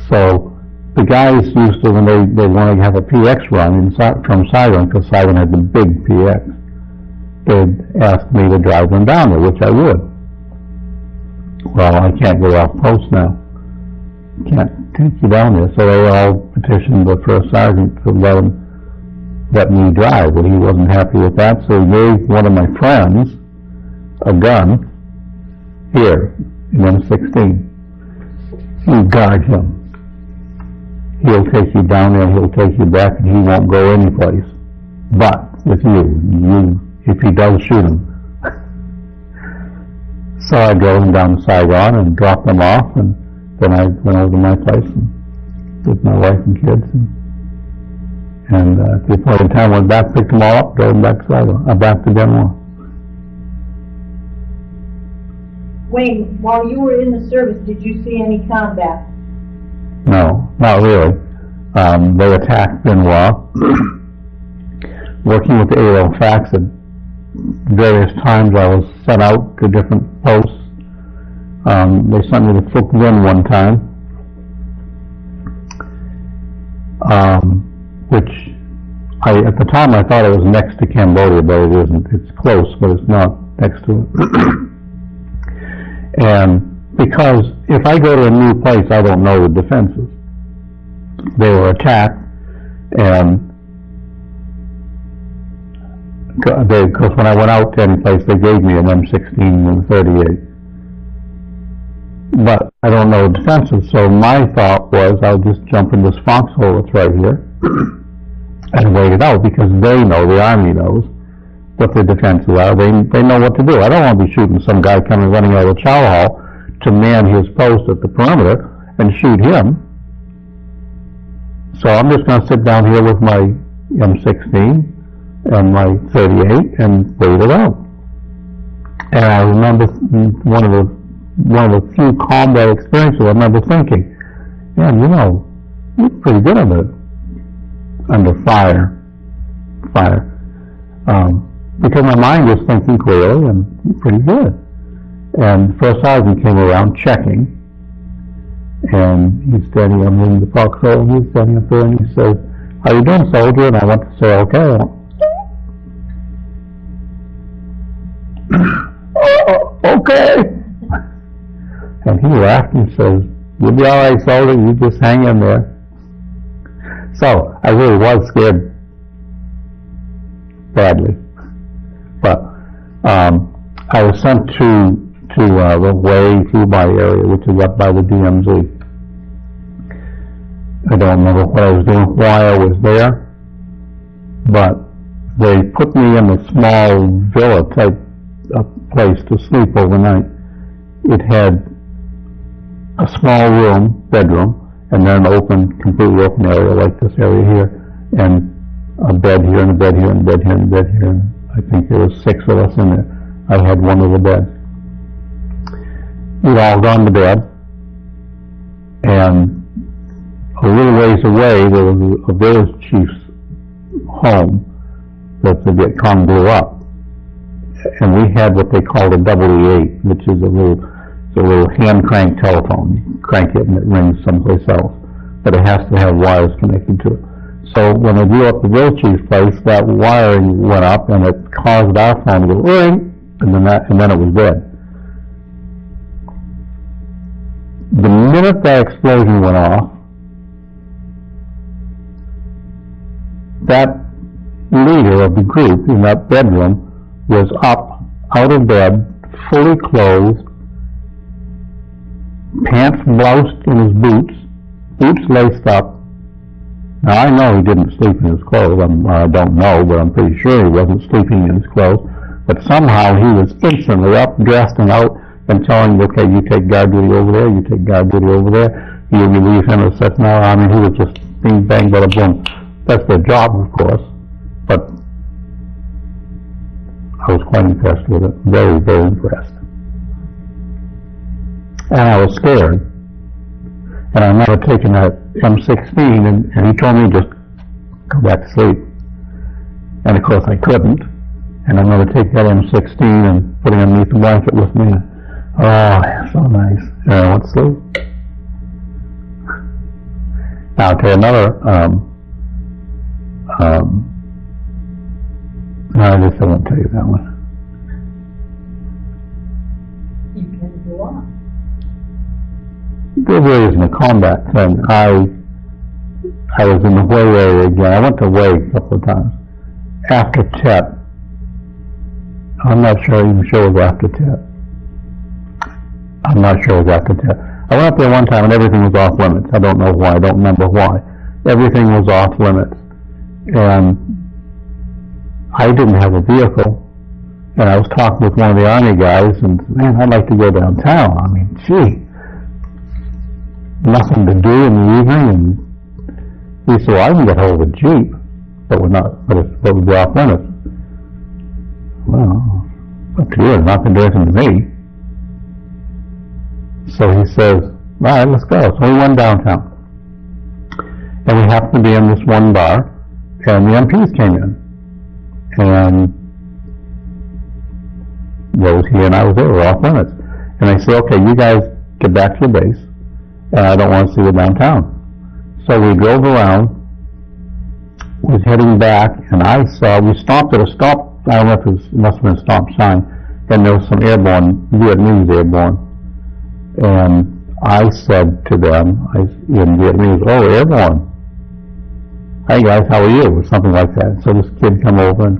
So the guys used to, when they wanted to have a PX run from Saigon, because Saigon had the big PX, they'd ask me to drive them down there, which I would. Well, I can't go off post now. Can't take you down there. So they all petitioned the first sergeant to let me drive, but he wasn't happy with that, so he gave one of my friends a gun here in M16. You guard him. He'll take you down there, he'll take you back, and he won't go anyplace. But with you, if he does, shoot him. So I drove them down to Saigon and dropped them off, and then I went over to my place and with my wife and kids, and at the appointed time went back, picked them all up, drove them back to Saigon, back to Denmark. Wayne, while you were in the service, did you see any combat? No, not really. They attacked Benoit. Working with the AO Fax at various times, I was sent out to different posts. They sent me to Phuc Vinh one time, which at the time I thought it was next to Cambodia, but it isn't. It's close, but it's not next to it. And because if I go to a new place, I don't know the defenses. They were attacked, and because when I went out to any place, they gave me an M16 and a 38. But I don't know the defenses, so my thought was I'll just jump in this foxhole that's right here and wait it out, because they know, the Army knows, what their defenses are. They know what to do. I don't want to be shooting some guy coming running out of the chow hall to man his post at the perimeter and shoot him. So I'm just going to sit down here with my M16 and my 38 and wait it out. And I remember one of the few combat experiences, I remember thinking, man, you know, you're pretty good under fire. Because my mind was thinking clearly and pretty good. And the first sergeant came around checking, and he's standing up in the foxhole, and he's standing up there, and he says, "How you doing, soldier?" And I went to say, "Okay." Okay. And he laughed and says, "You'll be all right, soldier. You just hang in there." So I really was scared badly, but I was sent to the Way Fubai area, which is up by the DMZ. I don't remember what I was doing, why I was there, but they put me in a small villa type place to sleep overnight. It had a small room, bedroom, and then an completely open area like this area here, and a bed here, and a bed here, and a bed here, and a bed here, and I think there was 6 of us in there. I had one of the beds. We'd all gone to bed, and a little ways away there was a village chief's home that the Viet Cong blew up. And we had what they called a EE8, which is a little hand-crank telephone. You crank it and it rings someplace else, but it has to have wires connected to it. So when they blew up the village chief's place, that wiring went up and it caused our phone to go ring, and then it was dead. The minute that explosion went off, that leader of the group in that bedroom was up, out of bed, fully clothed, pants bloused in his boots laced up. Now I know he didn't sleep in his clothes, I don't know, but I'm pretty sure he wasn't sleeping in his clothes, but somehow he was instantly up, dressed and out, and telling him, okay, you take guard duty over there, you take guard duty over there, you leave him as such now. I mean, he was just bing, bang, bada, boom. That's their job, of course, but I was quite impressed with it, very, very impressed. And I was scared. And I remember taking that M16, and he told me just go back to sleep. And of course I couldn't. And I remember taking that M16 and putting it underneath the blanket with me. Oh, so nice. And I went to sleep. Now I'll tell you another, no, I guess I won't tell you that one. You can go on. There really isn't a combat thing. I was in the Hue area again. I went to Hue a couple of times. After Tet. I'm not even sure it was after Tet. I'm not sure it was after Tet. I went up there one time and everything was off limits. I don't know why. I don't remember why. Everything was off limits. And I didn't have a vehicle. And I was talking with one of the Army guys, and man, I'd like to go downtown. I mean, gee, nothing to do in the evening. And he said, well, I can get hold of a Jeep, but we're not, but it's supposed to be off limits. Well, up to you, it's not going to do anything to me. So he says, all right, let's go. So we went downtown. And we happened to be in this one bar, and the MPs came in. And Rosie and I was there, we're off limits. And they said, okay, you guys get back to your base, and I don't want to see you downtown. So we drove around, was heading back, and I saw, we stopped at a stop, I don't know if it must have been a stop sign, and there was some airborne, Vietnamese airborne. And I said to them, in Vietnamese, oh, airborne. Hey guys, how are you? Or something like that. So this kid came over, and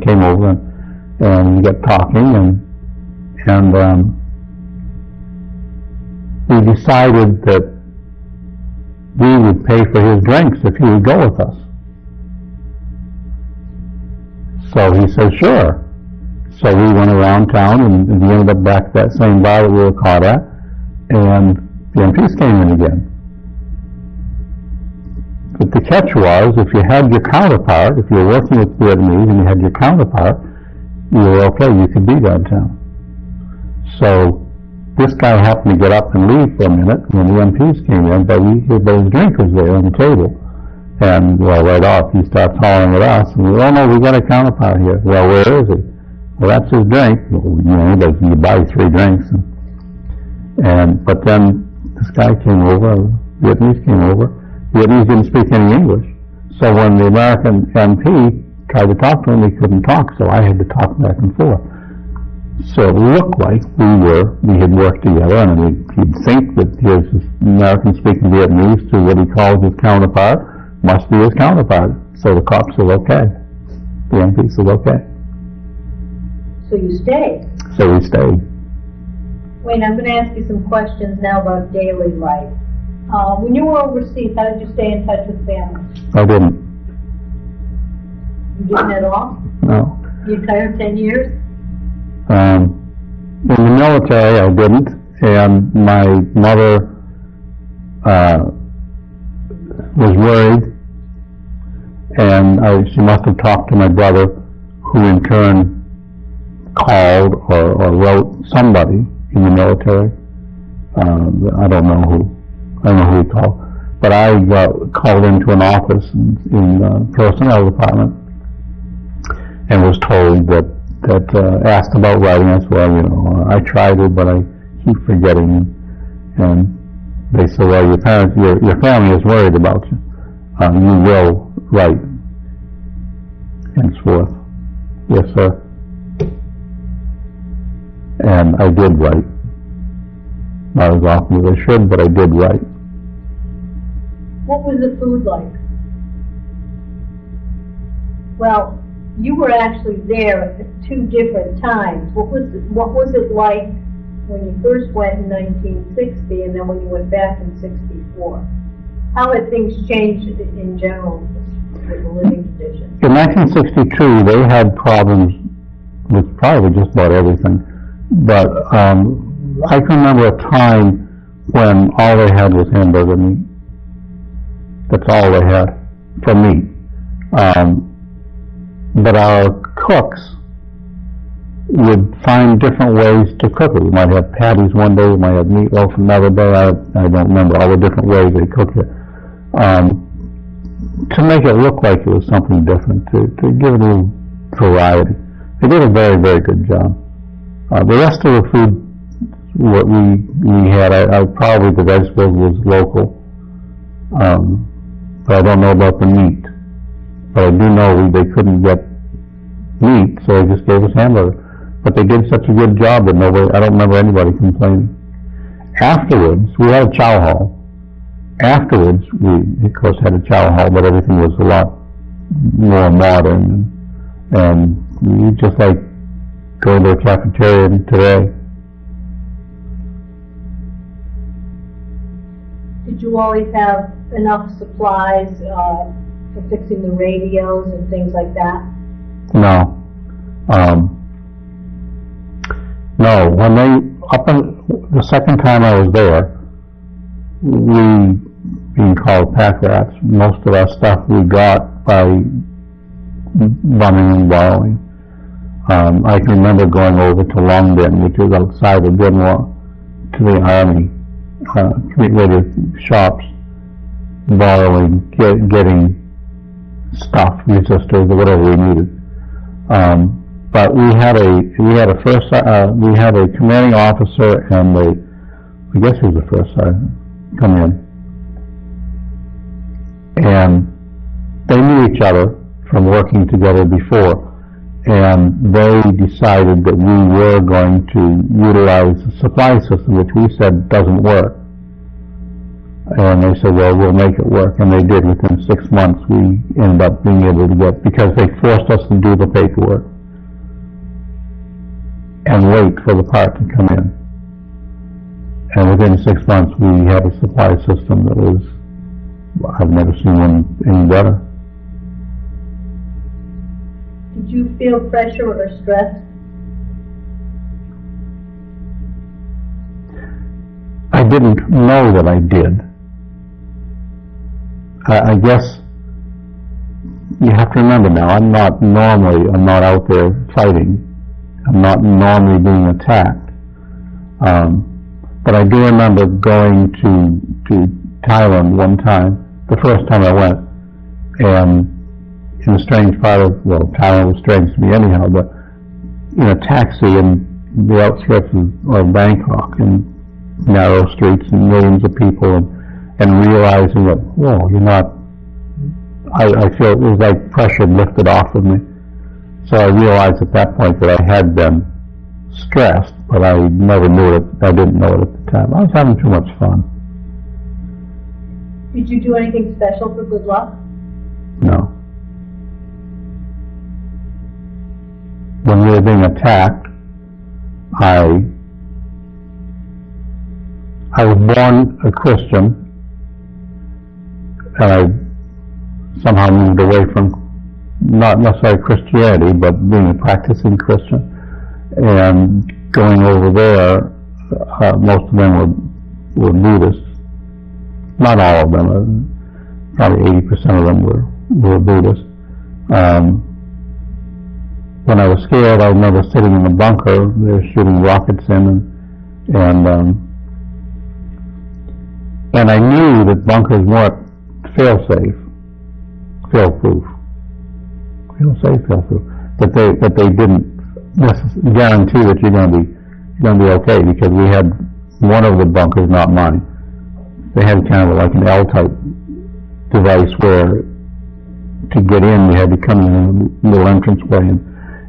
we got talking, and we decided that we would pay for his drinks if he would go with us. So he said, sure. So we went around town, and we ended up back at that same bar that we were caught at, and the MPs came in again. But the catch was, if you had your counterpart, if you were working with Vietnamese and you had your counterpart, you were okay, you could be downtown. So this guy happened to get up and leave for a minute when the MPs came in, but his drink was there on the table. And, well, right off, he starts hollering at us, and we, oh no, we got a counterpart here. Well, where is he? Well, that's his drink. Well, you know, you buy 3 drinks. But then this guy came over, Vietnamese came over. Vietnamese didn't speak any English. So when the American MP tried to talk to him, he couldn't talk, so I had to talk back and forth. So it looked like we had worked together, and he'd think that his American-speaking Vietnamese, to what he calls his counterpart, must be his counterpart. So the cop said, okay. The MP said, okay. So you stayed? So we stayed. Wait, I'm going to ask you some questions now about daily life. When you were overseas, how did you stay in touch with family? I didn't. You didn't at all? No. The entire 10 years? In the military, I didn't, and my mother was worried, and she must have talked to my brother, who in turn called or wrote somebody in the military. I don't know who he called, but I got called into an office in the personnel department and was told that asked about writing. I said, well, you know, I tried it, but I keep forgetting. And they said, well, your family is worried about you. You will write. Henceforth. Yes, sir. And I did write. Not as often as I should, but I did write. What was the food like? Well, you were actually there at 2 different times. What was it like when you first went in 1960 and then when you went back in 64? How had things changed in general with the living conditions? In 1962, they had problems with probably just about everything. But I can remember a time when all they had was hamburger meat. That's all they had for meat. But our cooks would find different ways to cook it. We might have patties one day, we might have meatloaf another day. I don't remember all the different ways they cooked it. To make it look like it was something different, to give it a little variety. They did a very, very good job. The rest of the food, what we had, probably the vegetables was local. But I don't know about the meat. But I do know they couldn't get meat, so they just gave us hamburger. But they did such a good job that I don't remember anybody complaining. Afterwards, we had a chow hall. Afterwards, we, of course, had a chow hall, but everything was a lot more modern. And you just like going to a cafeteria today. Did you always have enough supplies for fixing the radios and things like that? No. no. When the second time I was there, we, being called pack rats, most of our stuff we got by bumming and borrowing. I can remember going over to Longden, which is outside of Denver, to the Army, community shops, borrowing, getting stuff, resistors, or whatever we needed. But we had a commanding officer and I guess he was the first sergeant, come in, and they knew each other from working together before, and they decided that we were going to utilize the supply system, which we said doesn't work. And they said, well, we'll make it work. And they did. Within 6 months, we ended up being able to get, because they forced us to do the paperwork and wait for the part to come in. And within 6 months, we had a supply system that was, I've never seen one any better. Did you feel pressure or stress? I didn't know that I did. I guess you have to remember now, I'm not out there fighting. I'm not normally being attacked. But I do remember going to Thailand one time, the first time I went, and in a strange part of, well, Thailand was strange to me anyhow, but in a taxi in the outskirts of Bangkok, and narrow streets and millions of people, and realizing that, whoa, you're not, I feel it was like pressure lifted off of me. So I realized at that point that I had been stressed, but I never knew it. I didn't know it at the time. I was having too much fun. Did you do anything special for good luck? No. When we were being attacked, I was born a Christian, and I somehow moved away from not necessarily Christianity, but being a practicing Christian. And going over there, most of them were Buddhists. Not all of them, probably 80% of them were Buddhists. When I was scared, I remember sitting in the bunker, they were shooting rockets in, and I knew that bunkers weren't fail-proof, that they didn't guarantee that you're going to be okay, because we had one of the bunkers, not mine. They had kind of like an L-type device where to get in, you had to come in a little entranceway,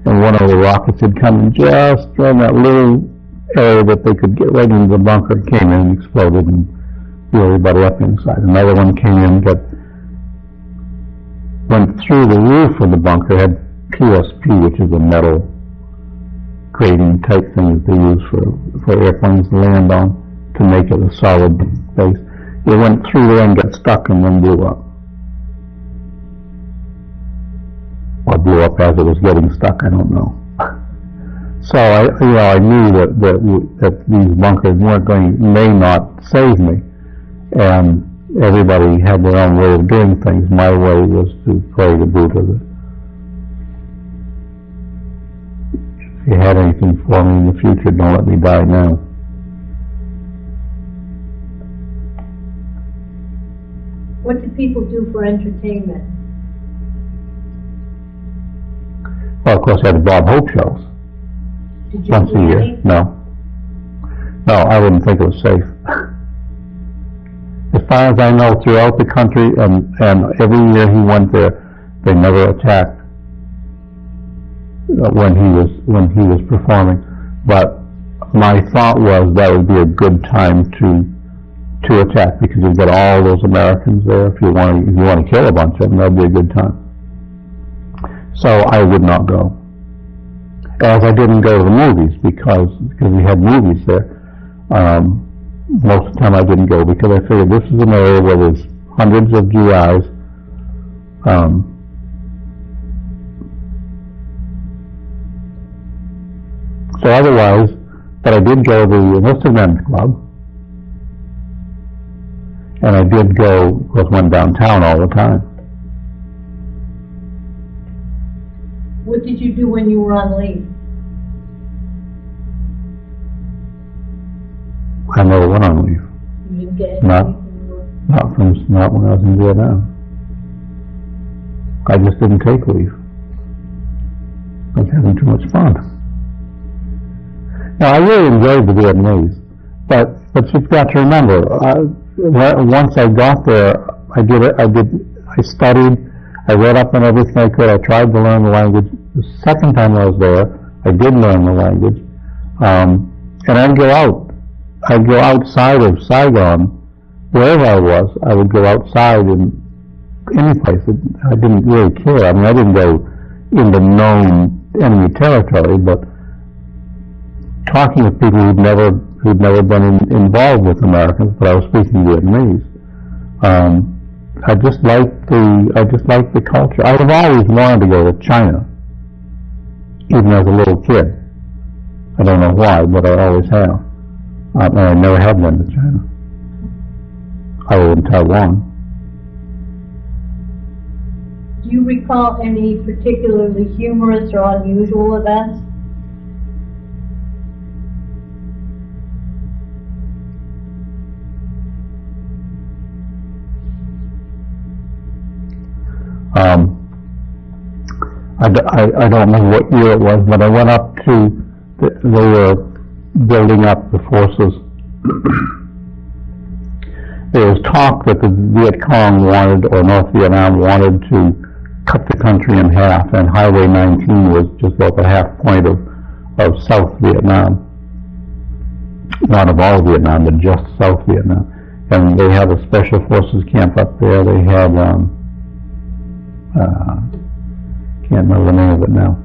and one of the rockets had come in just in that little area that they could get right into the bunker, came in and exploded and blew everybody up inside. Another one came in, went through the roof of the bunker, had PSP, which is a metal grating type thing that they use for airplanes to land on to make it a solid base. It went through there and got stuck and then blew up. Or blew up as it was getting stuck, I don't know. So I knew that these bunkers may not save me, and everybody had their own way of doing things. My way was to pray to Buddha that if you had anything for me in the future, don't let me die now. What do people do for entertainment? Well, of course, I had the Bob Hope shows. Did you once a year. any? No, I wouldn't think it was safe. As far as I know, throughout the country, and every year he went there, they never attacked when he was performing. But my thought was that would be a good time to attack, because you've got all those Americans there. If you want to kill a bunch of them, that'd be a good time. So I would not go. As I didn't go to the movies because we had movies there. Most of the time I didn't go because I figured this is an area where there's hundreds of GIs. So otherwise, But I did go to the Enlisted Men's Club, and I did go, of course, went downtown all the time. What did you do when you were on leave? I never went on leave. You didn't get Not anything? not when I was in Vietnam. I just didn't take leave. I was having too much fun. Now, I really enjoyed the Vietnamese, but you've got to remember, once I got there, I studied, I read up on everything I could, I tried to learn the language. The second time I was there, I did learn the language, and I'd go outside of Saigon, wherever I was, I would go outside in any place. I didn't really care. I mean, I didn't go into known enemy territory, but talking with people who'd never been involved with Americans, but I was speaking Vietnamese. I just liked the culture. I've always wanted to go to China, even as a little kid. I don't know why, but I always have. And I never have been to China, other than Taiwan. Do you recall any particularly humorous or unusual events? I don't know what year it was, but I went up to, they were building up the forces. There was talk that the Viet Cong wanted, or North Vietnam wanted to cut the country in half, and Highway 19 was just about the half point of South Vietnam. Not of all Vietnam, but just South Vietnam. And they had a special forces camp up there. They had, can't remember the name of it now.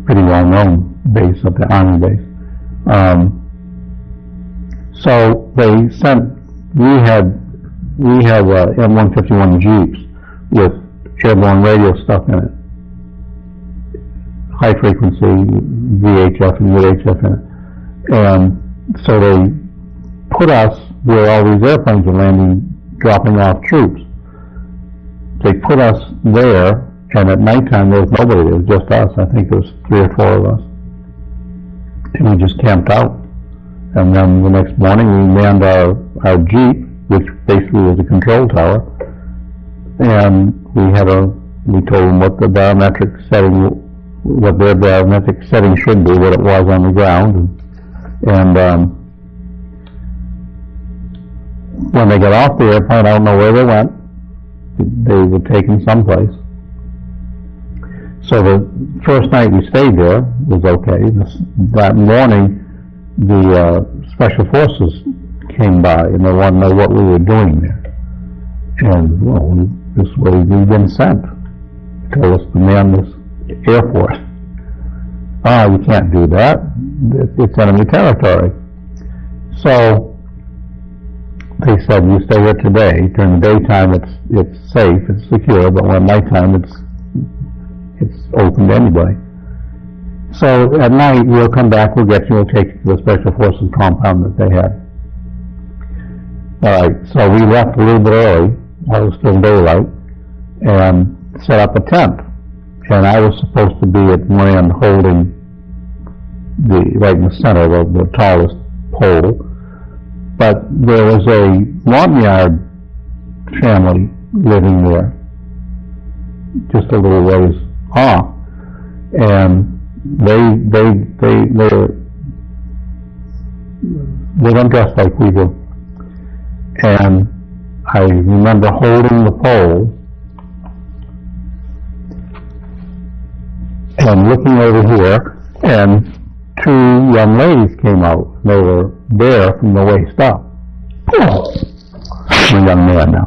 Pretty well-known base up there, Army base. So they sent, we had M151 Jeeps with airborne radio stuff in it. High frequency VHF and UHF in it. And so they put us where all these airplanes were landing, dropping off troops. They put us there, and at nighttime there was nobody. It was just us. I think there was 3 or 4 of us. And we just camped out. And then the next morning we manned our Jeep, which basically was a control tower, and we told them what the barometric setting, what their barometric setting should be, what it was on the ground, and when they got off the airplane, I don't know where they went. They were taken someplace. So the first night we stayed there was okay. That morning, the special forces came by and they wanted to know what we were doing there. And, well, this way we've been sent. They told us to man this airport. You can't do that. It's enemy territory. So they said, you stay here today. During the daytime it's safe, it's secure, but when nighttime it's open to anybody. So at night we'll come back, we'll get you, we'll take you to the Special Forces compound that they had. Alright, so we left a little bit early, while it was still daylight, and set up a tent. And I was supposed to be at one end holding right in the center of the tallest pole. But there was a Montagnard family living there, just a little ways off, and they don't dress like we do. And I remember holding the pole and looking over here, and 2 young ladies came out. They were bare from the waist up. Oh, I'm a young man now.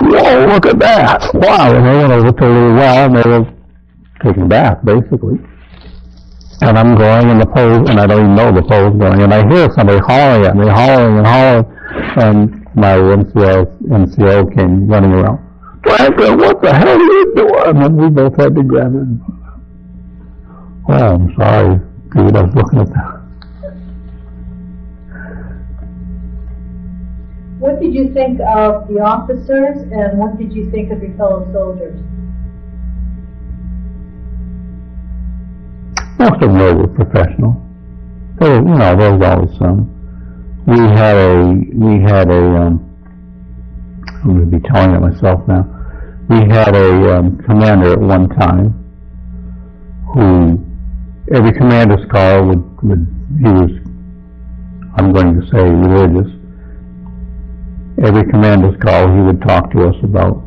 Whoa, look at that! Wow! And they went over to a little well, and they were taking a bath, basically. And I'm going in the pole, and I don't even know the pole's going, and I hear somebody hollering at me, hollering and hollering, and my NCO came running around. Franklyn, what the hell are you doing? And we both had to grab it. Oh, I'm sorry. good. I was looking at that. What did you think of the officers, and what did you think of your fellow soldiers? Most of them were professional. There was always some. We had a, I'm going to be telling it myself now. We had a commander at one time who, every commander's call he was, I'm going to say religious. Every commander's call he would talk to us about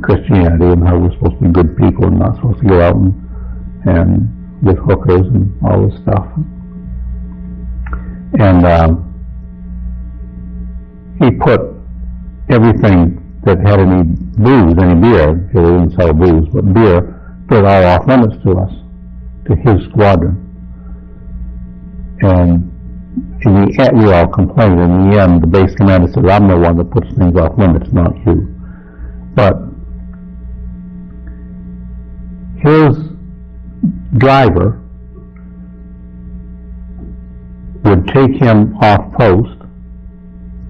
Christianity and how we're supposed to be good people and not supposed to go out and with hookers and all this stuff. And he put everything that had any booze, any beer, they didn't sell booze, but beer, put it all off limits to us, to his squadron. And in the end, we all complained. In the end, the base commander said, I'm the one that puts things off limits, not you. But his driver would take him off post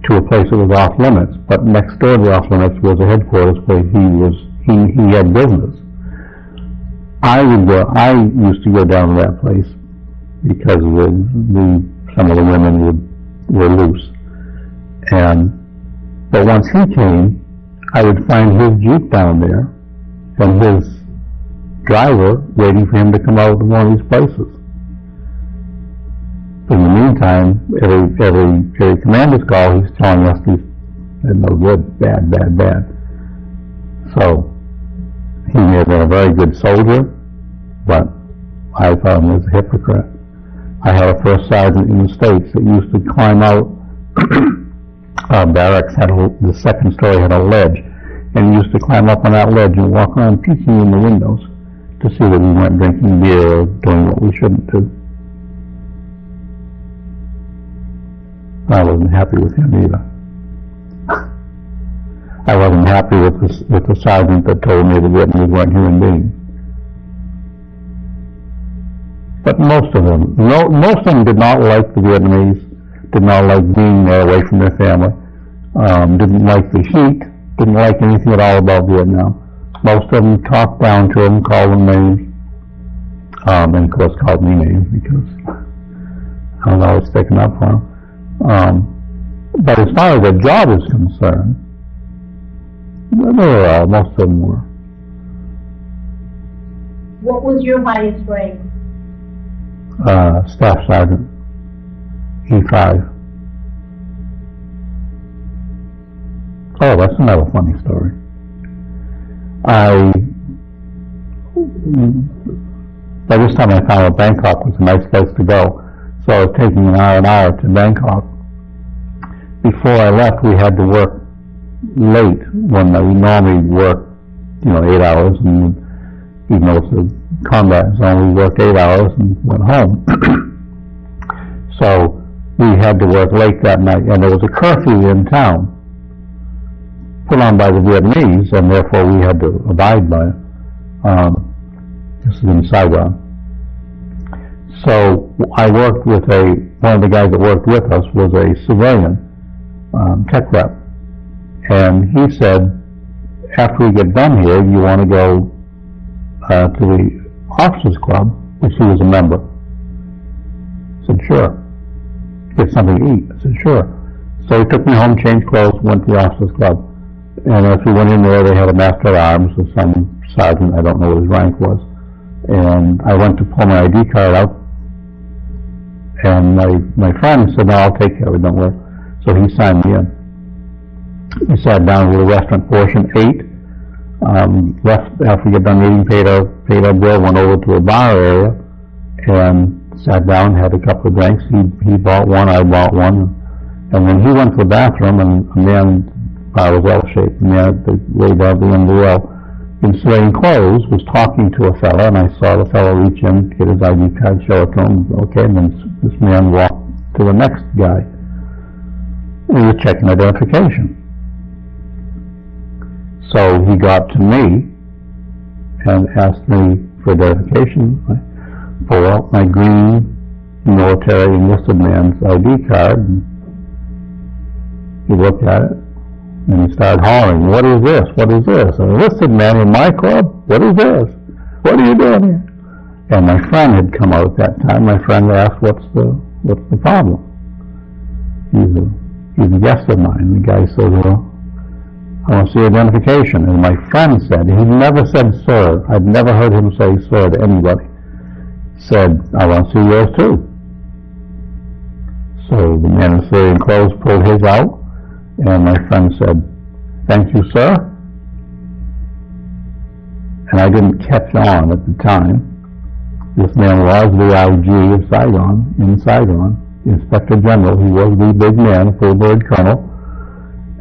to a place that was off limits, but next door to the off limits was a headquarters where he had business. I used to go down to that place because some of the women were loose. But once he came, I would find his Jeep down there and his driver waiting for him to come out of one of these places. In the meantime, every commander's call, he's telling us he's no good, bad. So he may have been a very good soldier, but I thought him as a hypocrite. I had a first sergeant in the States that used to climb out. Our barracks the second story had a ledge, and he used to climb up on that ledge and walk around peeking in the windows to see that we weren't drinking beer or doing what we shouldn't do. I wasn't happy with him either. I wasn't happy with the sergeant that told me the Vietnamese weren't human beings. But most of them did not like the Vietnamese, did not like being there away from their family, didn't like the heat, didn't like anything at all about Vietnam. Most of them talked down to them, called them names, and of course called me names because I was always sticking up for them. But as far as the job is concerned, most of them were. What was your highest rank? Staff Sergeant, E5. Oh, that's another funny story. By this time I found that Bangkok was a nice place to go, so I was taking an hour to Bangkok. Before I left, we had to work late when we normally work, 8 hours, and even though it's a combat zone, we worked 8 hours and went home. So we had to work late that night, and there was a curfew in town put on by the Vietnamese, and therefore we had to abide by it. This is in Saigon. So I worked with one of the guys that worked with us was a civilian tech rep, and he said, after we get done here, you want to go to the officers club, which he was a member. I said, sure. Get something to eat. I said, sure. So he took me home, changed clothes, went to the officers club, and as we went in there, they had a master at arms with some sergeant, I don't know what his rank was, and I went to pull my ID card out, and my friend said, no, I'll take care of it, don't worry. So he signed me in. We sat down with the restaurant portion, ate, left after we got done eating, paid our bill, went over to a bar area, and sat down, had a couple of drinks. He bought one, I bought one, and when he went to the bathroom, and a man, I was L-shaped, and the way down the end of the well, in civilian clothes, was talking to a fella, and I saw the fellow reach in, get his ID card, show it to him, okay, and then this man walked to the next guy. We were checking identification. So he got to me and asked me for identification. I pull out my green military enlisted man's ID card, and he looked at it, and he started hollering, "What is this? What is this? An enlisted man in my club? What is this? What are you doing here?" And my friend had come out at that time. My friend asked, what's the problem? He's a guest of mine. The guy said, "Well, I want to see identification." And my friend said, he never said sir. I'd never heard him say sir to anybody. Said, "I want to see yours too." So the man in civilian clothes pulled his out, and my friend said, "Thank you, sir." And I didn't catch on at the time. This man was the IG of Saigon, in Saigon, Inspector General. He was the big man, full-bird colonel.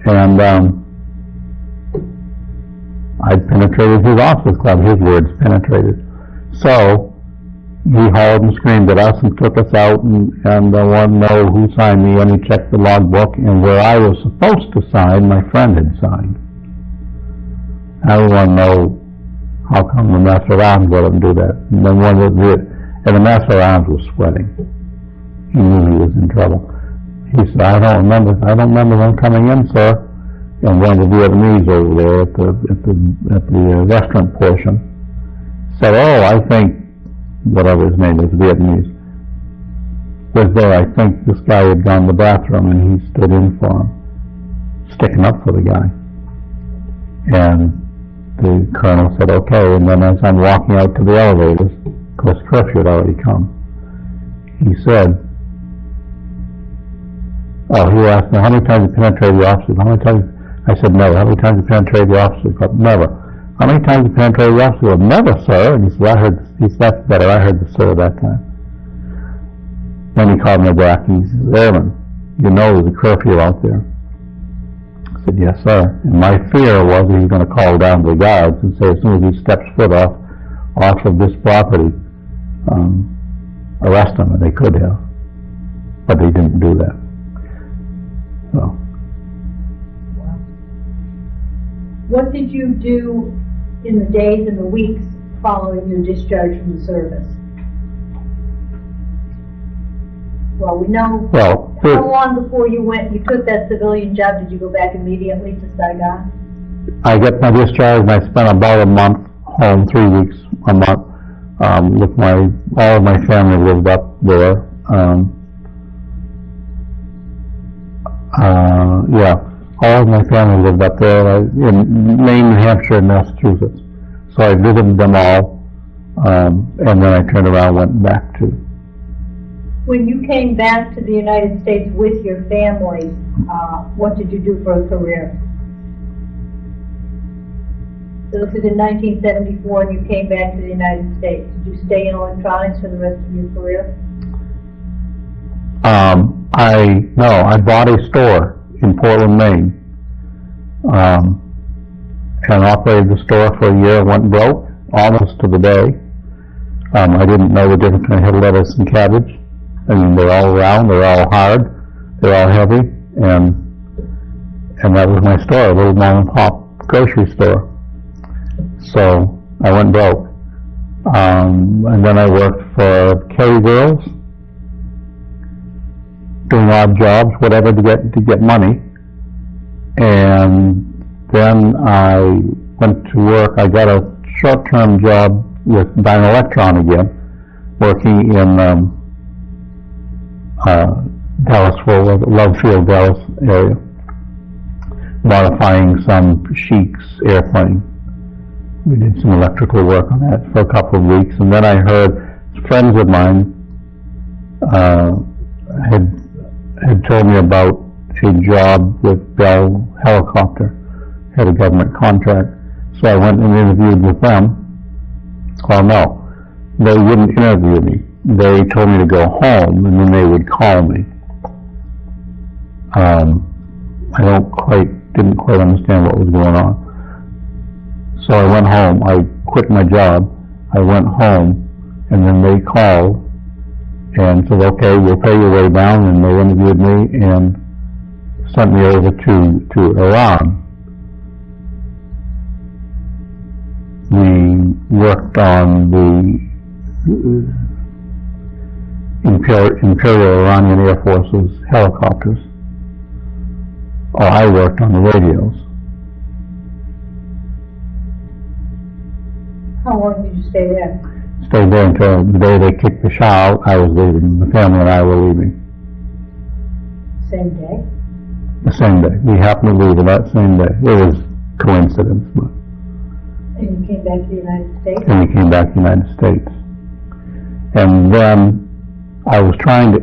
And I'd penetrated his officers club, his words, penetrated. So he hauled and screamed at us and took us out and wanted to know who signed me, and he checked the logbook, and where I was supposed to sign, my friend had signed. I don't want to know how come the Master of Arms let him do that. And then one would do it, and the Master of Arms was sweating. He knew he was in trouble. He said, I don't remember them coming in, sir." And one of the Vietnamese over there at the restaurant portion said, "Oh, I think," whatever his name was, Vietnamese, was there. "I think this guy had gone to the bathroom," and he stood in for him, sticking up for the guy. And the colonel said, "Okay." And then as I'm walking out to the elevators, of course curfew had already come, he said, he asked me, "How many times you penetrated the officers?" "How many times?" I said, "Never." "How many times you penetrated the officers?" "Never." "How many times you penetrated the officers?" "Well, never, sir." And he said, "That's better. I heard the sir that time." Then he called me back and he said, "Airman, you know there's a curfew out there." I said, "Yes, sir." And my fear was that he was going to call down to the guards and say, as soon as he steps foot off of this property, arrest him, and they could have. But they didn't do that. So. What did you do in the days and the weeks following your discharge from the service? Well, we know. Well, how long before you took that civilian job, did you go back immediately to Saigon? I got my discharge and I spent about a month home, 3 weeks, a month, with all of my family lived up there. All of my family lived up there in Maine, New Hampshire, and Massachusetts. So I visited them all, and then I turned around and went back to. When you came back to the United States with your family, what did you do for a career? So this is in 1974 and you came back to the United States. Did you stay in electronics for the rest of your career? I bought a store in Portland, Maine, and operated the store for a year. Went broke almost to the day. I didn't know the difference between head lettuce and cabbage. I mean, they're all round, they're all hard, they're all heavy, and that was my store, a little mom and pop grocery store. So I went broke, and then I worked for Kerry Girls, doing odd jobs, whatever to get money, and then I went to work. I got a short-term job with Dynalectron again, working in Dallas, Love Field, Dallas area, modifying some Sheik's airplane. We did some electrical work on that for a couple of weeks, and then I heard friends of mine had told me about a job with Bell Helicopter, had a government contract. So I went and interviewed with them. Well, no, they wouldn't interview me. They told me to go home, and then they would call me. I didn't quite understand what was going on. So I went home. I quit my job. I went home, and then they called and said, "Okay, we'll pay your way down." And they interviewed me and sent me over to Iran. We worked on Imperial Iranian Air Force's helicopters. Or I worked on the radios. How long did you stay there? Stayed there until the day they kicked the Shah out. I was leaving. The family and I were leaving. Same day? The same day. We happened to leave that same day. It was coincidence. But And you came back to the United States? and we came back to the United States. And then I was trying to,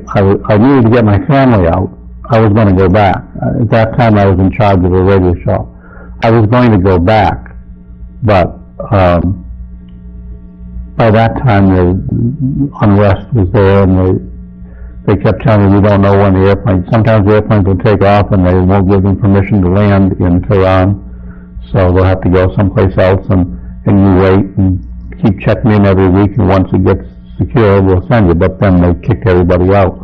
I needed to get my family out. I was going to go back. At that time I was in charge of a radio shop. I was going to go back, but by that time the unrest was there, and they kept telling me, we don't know when the airplane, sometimes the airplanes will take off and they won't give them permission to land in Tehran, so they'll have to go someplace else, and you wait and keep checking in every week, and once it gets secure, we'll send you. But then they kicked everybody out.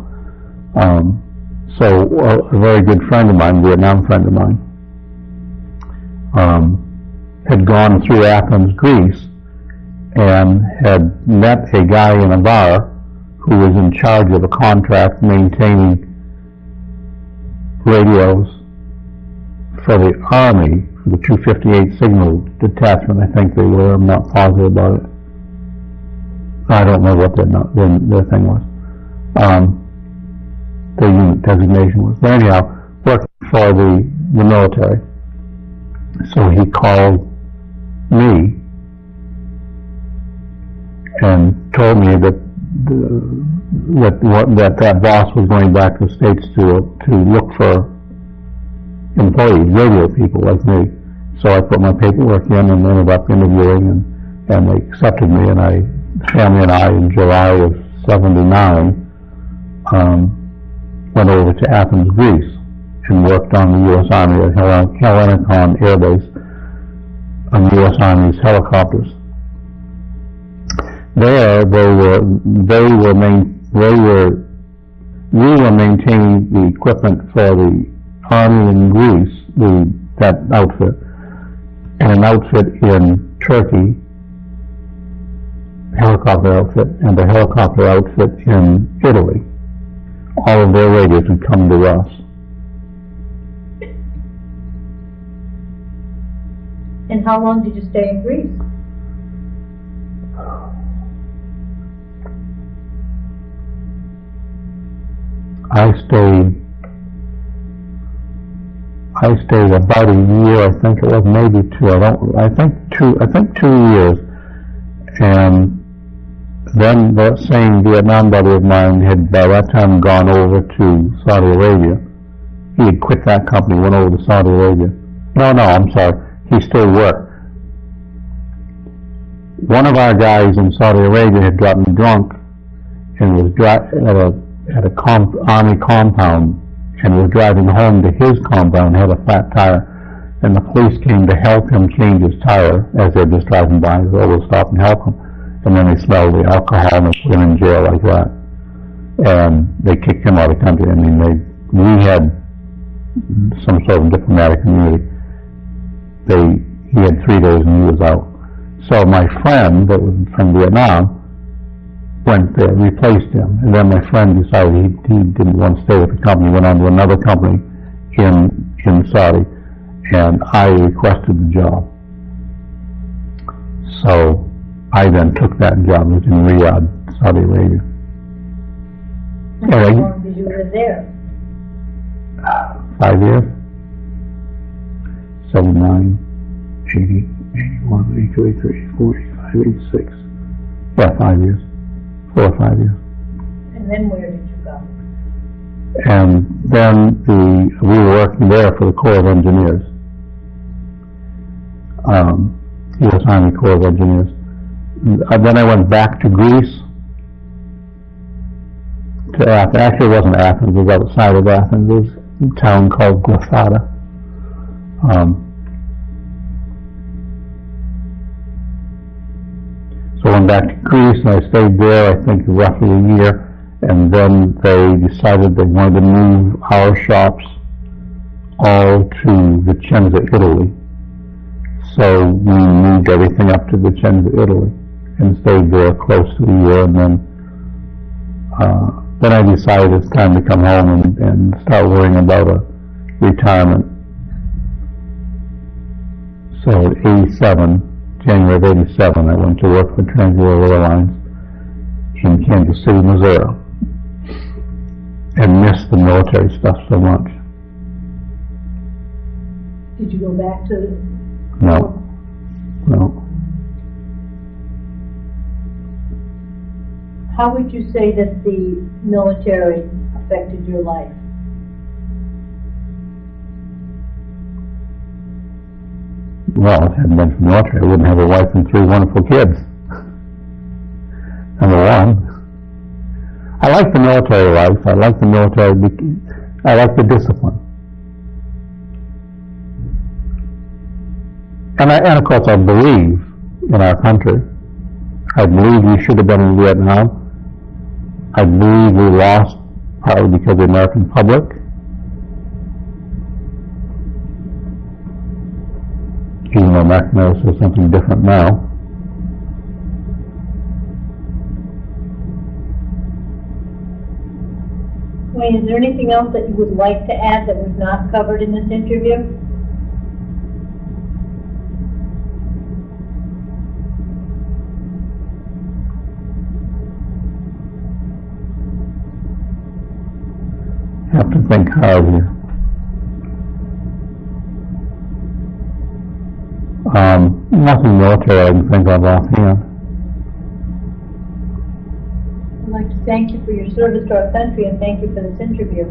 So a very good friend of mine, Vietnam friend of mine, had gone through Athens, Greece, and had met a guy in a bar who was in charge of a contract maintaining radios for the Army, for the 258 Signal Detachment, I think they were. I'm not positive about it. I don't know what their thing was. Their unit designation was. But anyhow, working for the military. So he called me and told me that that boss was going back to the States to look for employees, radio people like me. So I put my paperwork in and ended up interviewing, and they accepted me, and the family and I, in July of '79, went over to Athens, Greece, and worked on the U.S. Army at Hellinikon Air Base on the U.S. Army's helicopters. There, we were maintaining the equipment for the Army in Greece, that outfit, and an outfit in Turkey, helicopter outfit, and a helicopter outfit in Italy. All of their radios would come to us. And how long did you stay in Greece? I stayed about a year, I think it was, maybe two. I think 2 years. And then that same Vietnam buddy of mine had by that time gone over to Saudi Arabia. He had quit that company, went over to Saudi Arabia. No, I'm sorry. He still worked. One of our guys in Saudi Arabia had gotten drunk and was at a Army compound, and was driving home to his compound, had a flat tire, and the police came to help him change his tire as they're just driving by. So we'll stop and help him. And then they smelled the alcohol and they put him in jail like that. And they kicked him out of the country. I mean, we had some sort of diplomatic immunity. He had 3 days and he was out. So my friend that was from Vietnam went there, replaced him, and then my friend decided he didn't want to stay with the company, went on to another company in Saudi, and I requested the job. So I then took that job. It was in Riyadh, Saudi Arabia. How long did you live there? 5 years. 79, 80, 81, 82, 83, 84, 85, 86. Yeah, 5 years. 4 or 5 years. And then where did you go? And then we were working there for the Corps of Engineers, U.S. Army Corps of Engineers. Then I went back to Greece, to Athens. Actually, it wasn't Athens, it was outside of Athens. It was a town called Glyfada. So I went back to Greece, and I stayed there, I think, roughly a year, and then they decided they wanted to move our shops all to Vicenza, Italy. So we moved everything up to Vicenza, Italy, and stayed there close to a year, and then then I decided it's time to come home and start worrying about a retirement. So at 87, January of 87, I went to work for Transworld Airlines in Kansas City, Missouri, and missed the military stuff so much. Did you go back to? No. How would you say that the military affected your life? Well, if it hadn't been for the military, I wouldn't have a wife and 3 wonderful kids. Number one. I like the military life. I like the military. I like the discipline. And of course, I believe in our country. I believe we should have been in Vietnam. I believe we lost partly because of the American public. Even though American Metal says something different now. Wayne, is there anything else that you would like to add that was not covered in this interview? Have to think hard here. Nothing military I can think of offhand. I'd like to thank you for your service to our country and thank you for this interview.